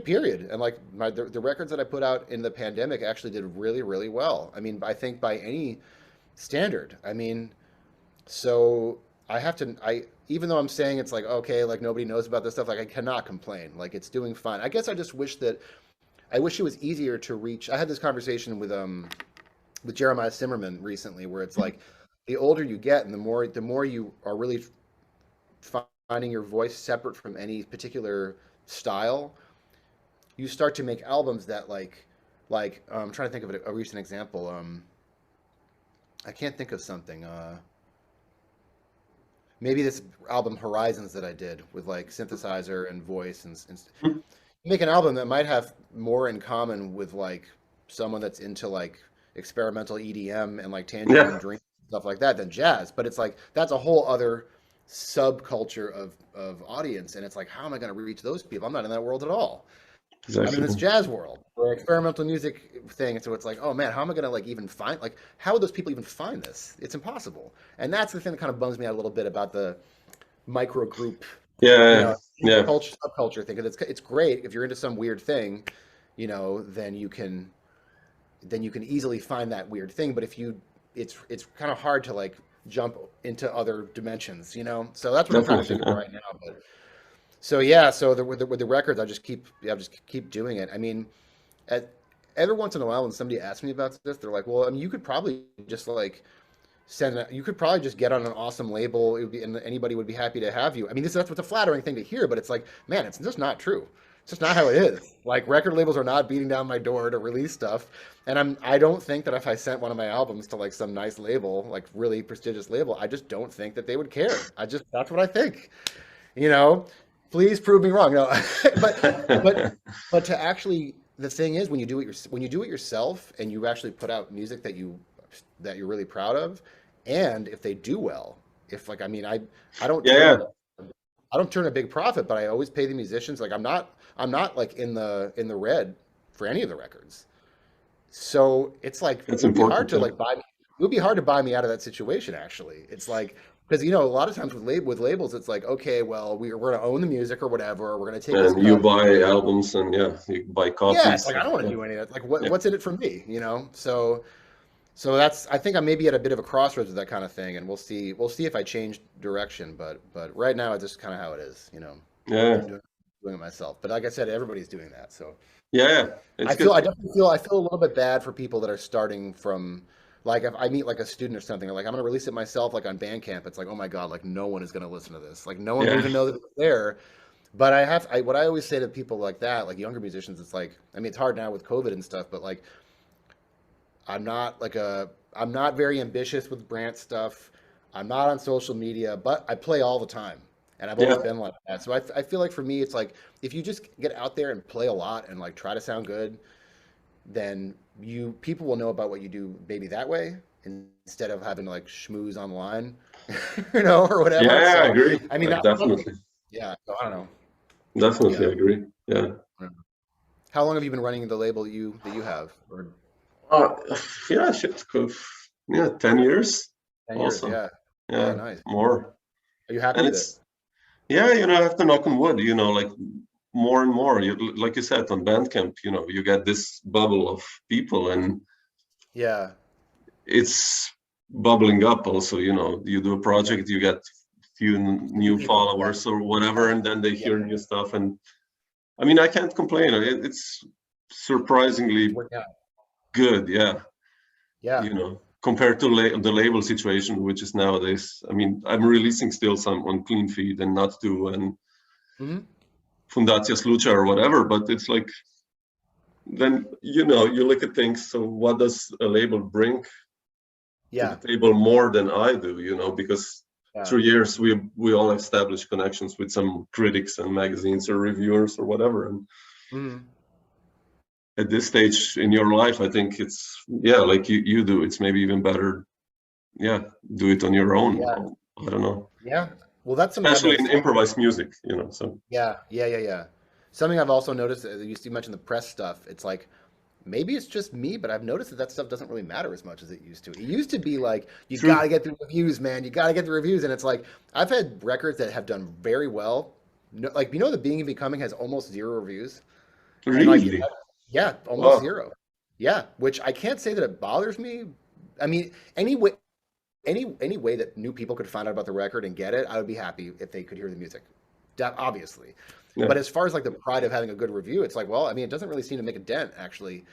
period, and like the records that I put out in the pandemic actually did really really well. I mean, I think by any standard. I mean, so I have to I even though I'm saying it's like okay, like nobody knows about this stuff, like I cannot complain. Like it's doing fine. I guess I just wish that I wish it was easier to reach. I had this conversation with Jeremiah Zimmerman recently, where it's like the older you get, and the more you are really finding your voice separate from any particular style, you start to make albums that I'm trying to think of a recent example. I can't think of something. Maybe this album Horizons that I did with like synthesizer and voice and make an album that might have more in common with like someone that's into like experimental EDM and like Tangerine Yeah. Dream stuff like that than jazz. But it's like that's a whole other subculture of audience, and it's like how am I going to reach those people? I'm not in that world at all. I'm in this Exactly. jazz world or experimental music thing, so it's like oh man, how am I going to like even find like how would those people even find this? It's impossible, and that's the thing that kind of bums me out a little bit about the micro group you Yeah. know, Yeah. culture subculture thing. 'Cause it's great if you're into some weird thing, then you can easily find that weird thing. But if you, it's kind of hard to like jump into other dimensions. So that's what I'm trying to Definitely. figure out Yeah. right now. But so yeah, so with the records, I just keep doing it. I mean, at, every once in a while when somebody asks me about this, they're like, well, I mean, you could probably just like you could probably just get on an awesome label. It would be, and anybody would be happy to have you. I mean, that's what's a flattering thing to hear, but it's like, man, it's just not true. It's just not how it is. Like record labels are not beating down my door to release stuff, and I don't think that if I sent one of my albums to like some nice label, like really prestigious label, I just don't think that they would care. That's what I think. you know, please prove me wrong. No, but to actually, the thing is, when you do it yourself and you actually put out music that you're really proud of, and if they do well, if like, I mean, I don't Yeah, I don't turn a big profit, but I always pay the musicians. Like I'm not like in the red for any of the records. So it's like it's it would be hard important. to Yeah. like buy me. It would be hard to buy me out of that situation. Actually, it's like because a lot of times with labels, it's like okay, well we're gonna own the music or whatever. We're gonna take this And you cut. buy albums and yeah, you buy Yeah, it's copies. like I don't want to Yeah. do any of that. Like Yeah. what's in it for me? So that's I think I may be at a bit of a crossroads with that kind of thing, and we'll see if I change direction. But right now it's just kind of how it is. Yeah. Doing it myself. But like I said, everybody's doing that. So. Yeah. It's good. I definitely feel a little bit bad for people that are starting from like if I meet like a student or something, or like I'm gonna release it myself like on Bandcamp, it's like, oh my God, like no one is gonna listen to this. Like no one will Yeah. even know that it's there. But what I always say to people like that, like younger musicians, it's like, I mean, it's hard now with COVID and stuff, but like I'm not very ambitious with brand stuff. I'm not on social media, but I play all the time. And I've always Yeah. been like that. So I feel like for me, it's like if you just get out there and play a lot and like try to sound good, then people will know about what you do maybe that way instead of having to like schmooze online, or whatever. Yeah, I So agree. I mean, Definitely. yeah. So I don't know. Definitely Yeah. agree. Yeah. How long have you been running the label that you have? Or Uh, yeah, shit. Yeah, 10 years 10 years? also. Yeah. Yeah. Yeah, Nice. more. Are you happy And with it? it's, yeah, I have to knock on wood, like more and more. Like you said on Bandcamp, you get this bubble of people and Yeah. it's bubbling up also, you do a project, you get few New new people. Yeah. followers or whatever, and then they Yeah. hear new stuff. And I mean, I can't complain. It's surprisingly Work out. good. Yeah. Yeah. Compared to the label situation, which is nowadays, I mean, I'm releasing still some on Clean Feed and Not Do and Hmm. Fundacja Slucha or whatever, but it's like, then, you look at things, so what does a label bring to Yeah. the table more than I do, because Yeah. through years we all established connections with some critics and magazines or reviewers or whatever. And Hmm. at this stage in your life, I think it's, yeah, like you do, it's maybe even better, yeah, do it on your own. Yeah. I don't know. Yeah. Well, that's something I've Especially in noticed. improvised music, so. Yeah. Yeah. Yeah. Yeah. Something I've also noticed, you mentioned the press stuff. It's like, maybe it's just me, but I've noticed that stuff doesn't really matter as much as it used to. It used to be like, you True. got to get the reviews, man. You got to get the reviews. And it's like, I've had records that have done very well. Like, The Being and Becoming has almost 0 reviews. And like, Really? yeah, almost Wow. 0. Yeah, which I can't say that it bothers me. I mean, any way that new people could find out about the record and get it, I would be happy if they could hear the music. Obviously. Yeah. But as far as like the pride of having a good review, it's like, well, I mean, it doesn't really seem to make a dent, actually.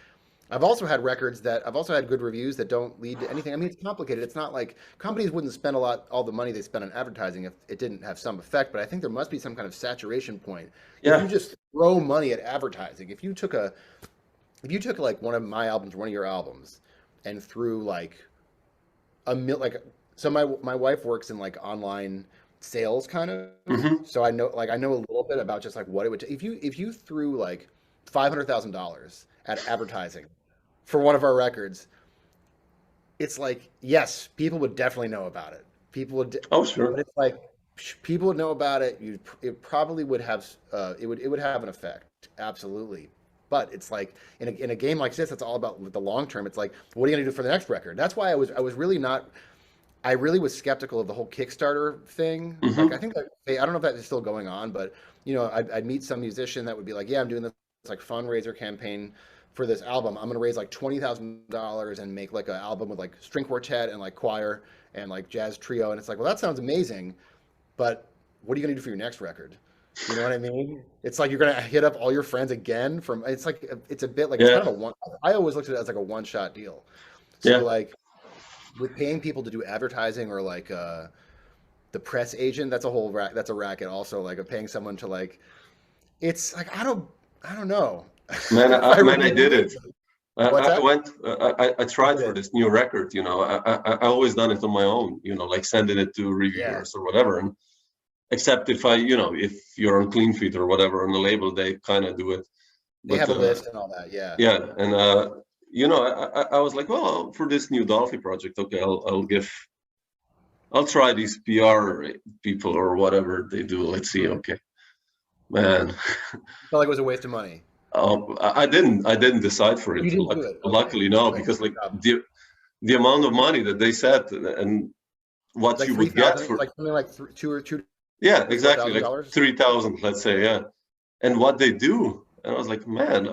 I've also had good reviews that don't lead to anything. I mean, it's complicated. It's not like companies wouldn't spend all the money they spend on advertising if it didn't have some effect. But I think there must be some kind of saturation point. Yeah. If you just throw money at advertising, if you took like one of my albums, one of your albums, and threw like so my wife works in like online sales kind of, Mhm. so I know a little bit about just like what it would take if you threw like $500,000 at advertising for one of our records. It's like, yes, people would definitely know about it. Oh, sure. But it's like people would know about it. It probably would have it would have an effect, absolutely. But it's like in a game like this, it's all about the long term. It's like, what are you gonna do for the next record? That's why I was really not. I really was skeptical of the whole Kickstarter thing. Mhm. Like, I think that I don't know if that is still going on, but I'd meet some musician that would be like, yeah, I'm doing this like fundraiser campaign for this album. I'm gonna raise like $20,000 and make like an album with like string quartet and like choir and like jazz trio. And it's like, well, that sounds amazing, but what are you gonna do for your next record? You know what I mean? It's like you're gonna hit up all your friends again it's like it's a bit like it's Yeah. kind of a one. I always looked at it as like a one-shot deal. So Yeah. like with paying people to do advertising or like the press agent, that's a racket also, like of paying someone to like, it's like I don't know. Man, If I I really did it. What's I that? went. I tried for did. this new record. I always done it on my own. Like sending it to reviewers or whatever. And except if if you're on Clean Feet or whatever on the label, they kind of do it. They have a list and all that, yeah. Yeah, and I was like, well, for this new Dolphy project, okay, I'll try these PR people or whatever they do. Let's see. Okay, man. Felt like it was a waste of money. I didn't decide for it. You didn't do it. Okay. Luckily, no, because like the amount of money that they set and what like you would get for like something like two. Yeah, exactly, like 3,000, let's say, yeah. And what they do, and I was like, man,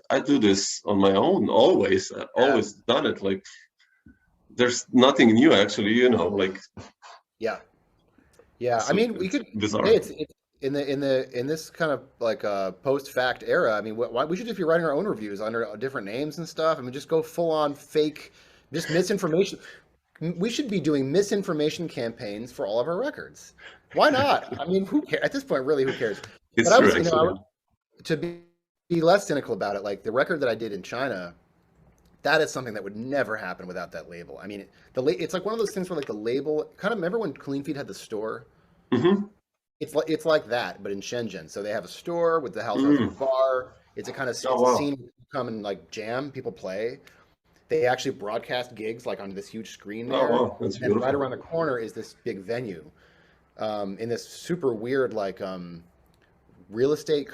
I do this on my own always. I've always done it. Like, there's nothing new, actually. Like. Yeah. So I mean, we could. Bizarre. Hey, it's in this kind of like post-fact era. I mean, why we should just be writing our own reviews under different names and stuff. I mean, just go full on fake, just misinformation. We should be doing misinformation campaigns for all of our records. Why not? I mean, who cares? At this point, really, who cares? It's but true, to be less cynical about it, like the record that I did in China, that is something that would never happen without that label. I mean, it's like one of those things where like the label, kind of remember when Clean Feet had the store? Mm-hmm. It's like that, but in Shenzhen. So they have a store with the house bar. It's a kind of scene you come and like jam, people play. They actually broadcast gigs like on this huge screen there. Oh, wow. That's beautiful. And right around the corner is this big venue in this super weird like real estate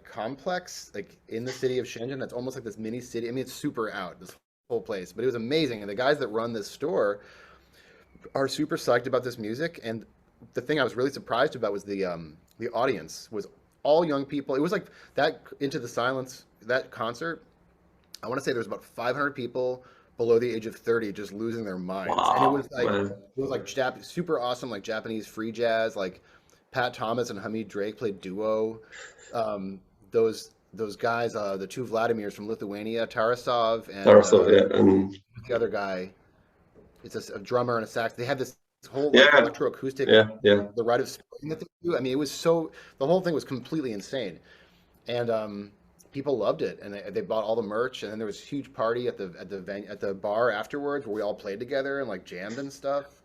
complex like in the city of Shenzhen. That's almost like this mini city. I mean, it's super out, this whole place, but it was amazing. And the guys that run this store are super psyched about this music. And the thing I was really surprised about was the audience was all young people. It was like that Into the Silence, that concert. I want to say there was about 500 people below the age of 30 just losing their minds. Wow, and it was like super awesome, like Japanese free jazz, like Pat Thomas and Hamid Drake played duo. Those guys, the two Vladimirs from Lithuania, Tarasov and and the other guy, it's a drummer and a sax. They had this whole electroacoustic, the rite of spring that they do. I mean, the whole thing was completely insane, and people loved it, and they bought all the merch, and then there was a huge party at the bar afterwards where we all played together and like jammed and stuff,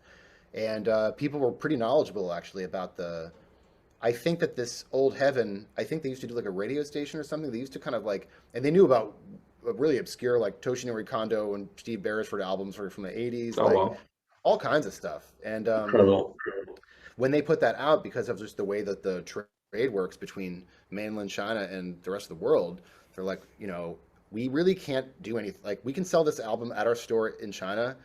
and people were pretty knowledgeable actually about the. I think that this Old Heaven, I think they used to do like a radio station or something. They used to kind of like, and they knew about really obscure like Toshinori Kondo and Steve Beresford albums from the 80s, all kinds of stuff. And when they put that out, because of just the way that the trade works between mainland China and the rest of the world, they're like, we really can't do anything. Like, we can sell this album at our store in China,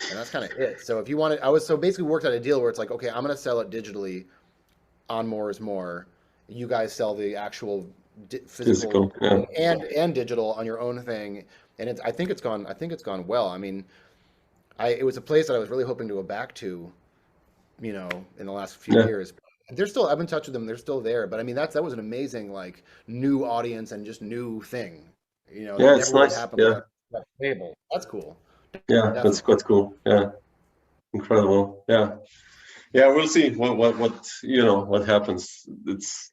and that's kind of it. So if you want it, basically worked out a deal where it's like, okay, I'm going to sell it digitally on More is More. You guys sell the actual physical and digital on your own thing, and I think it's gone well. I mean, it was a place that I was really hoping to go back to, in the last few years. They're still, I'm in touch with them. They're still there, but I mean, that was an amazing like new audience and just new thing. It's nice. That table. That's cool. Yeah, that's quite cool. Yeah, incredible. Yeah. We'll see what happens. It's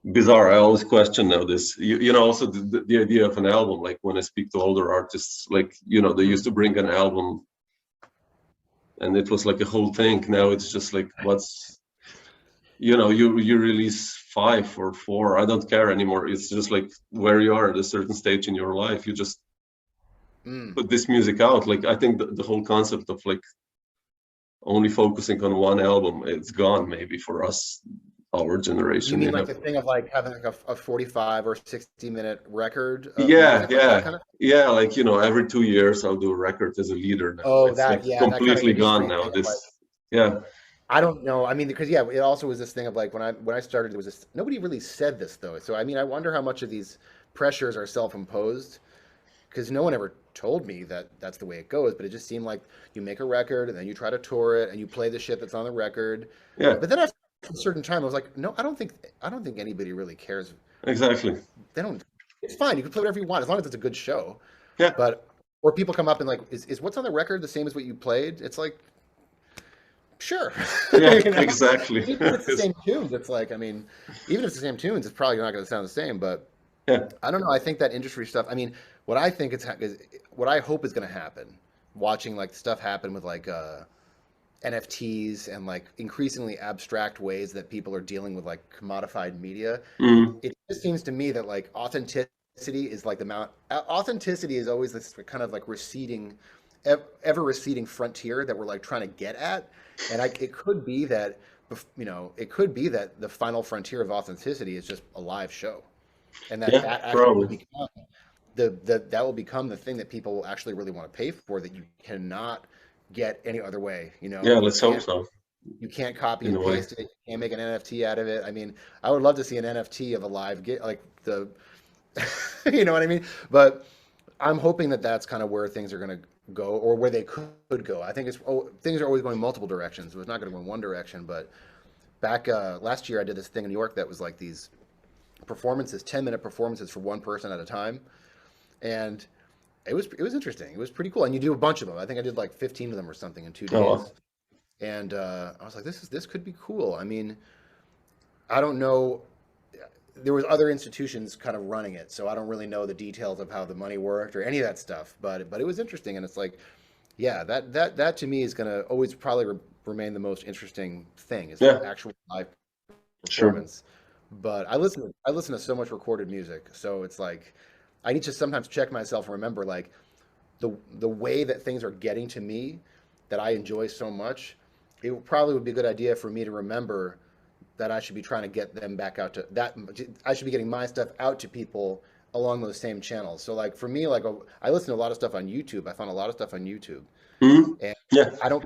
bizarre. I always question now this. Also the idea of an album. Like when I speak to older artists, like they used to bring an album, and it was like a whole thing. Now it's just like you release 5 or 4. I don't care anymore. It's just like where you are at a certain stage in your life. You just put this music out. Like I think the whole concept of like only focusing on one album, it's gone maybe for us, our generation. You mean like the thing of like having like a 45 or 60-minute record? Like every 2 years I'll do a record as a leader now. Completely gone now. I don't know. I mean, because it also was this thing of like when I started, there was this, nobody really said this though. So I mean, I wonder how much of these pressures are self-imposed, because no one ever told me that that's the way it goes, but it just seemed like you make a record and then you try to tour it and you play the shit that's on the record. Yeah. But then after a certain time, I was like, no, I don't think anybody really cares. Exactly. They don't. It's fine. You can play whatever you want as long as it's a good show. Yeah. Or people come up and like, is what's on the record the same as what you played? It's like, sure. Yeah, exactly. Even if it's the same tunes, it's like, I mean, even if it's the same tunes, it's probably not going to sound the same. But I don't know. I think that industry stuff. I mean, what I think what I hope is going to happen, watching like stuff happen with like NFTs and like increasingly abstract ways that people are dealing with like commodified media, Mm. it just seems to me that like authenticity is like the mount. Authenticity is always this kind of like receding, ever receding frontier that we're like trying to get at, and it could be that it could be that the final frontier of authenticity is just a live show, and that Yeah, actually will probably. become that will become the thing that people actually really want to pay for, that you cannot get any other way. Yeah, You let's hope can't so, you can't copy in and a way. paste it. You can't make an NFT out of it. I mean, I would love to see an NFT of a live gig, like the, you know what I mean? But I'm hoping that that's kind of where things are going to go, or where they could go. I think things are always going multiple directions. So it's not going to go in one direction. But back last year, I did this thing in New York that was like these performances, 10-minute performances for one person at a time, and it was interesting. It was pretty cool. And you do a bunch of them. I think I did like 15 of them or something in 2 days. Oh, wow. And I was like, this could be cool. I mean, I don't know. There was other institutions kind of running it, so I don't really know the details of how the money worked or any of that stuff. But it was interesting, and it's like, yeah, that to me is going to always probably remain the most interesting thing, is Yeah, the actual live sure. performance. But I listen to so much recorded music, so it's like I need to sometimes check myself and remember like the way that things are getting to me that I enjoy so much. It probably would be a good idea for me to remember that I should be trying to get them back out to that. I should be getting my stuff out to people along those same channels. So like for me, like I listen to a lot of stuff on YouTube. I found a lot of stuff on YouTube, Mm. and Yeah, I don't.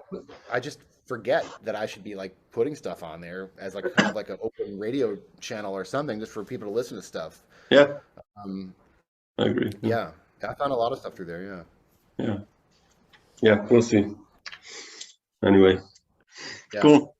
I just forget that I should be like putting stuff on there as like kind of like an open radio channel or something, just for people to listen to stuff. yeah, Um, I agree. Yeah, yeah, I found a lot of stuff through there. Yeah, yeah, yeah, we'll see. Anyway, yeah, cool,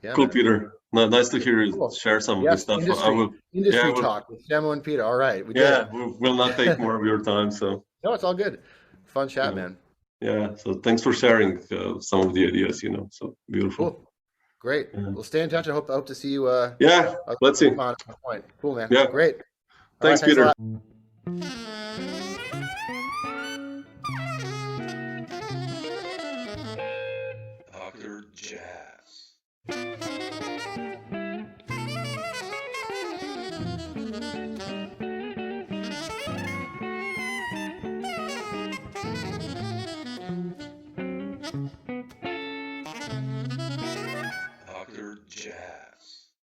yeah, cool, man. Peter. Nice to hear you Cool. share some of this Yes, stuff. I will, yeah, industry talk with Samo and Peter. All right, we did yeah, it. we'll not take more of your time. So, No, it's all good. Fun chat, yeah, man. yeah. So thanks for sharing some of the ideas. So beautiful. Cool. Great. Yeah, We'll stay in touch. I hope to see you yeah. Let's see. on some point. Cool, man. Yeah. Great. All right. Thanks, Thanks a Peter. lot.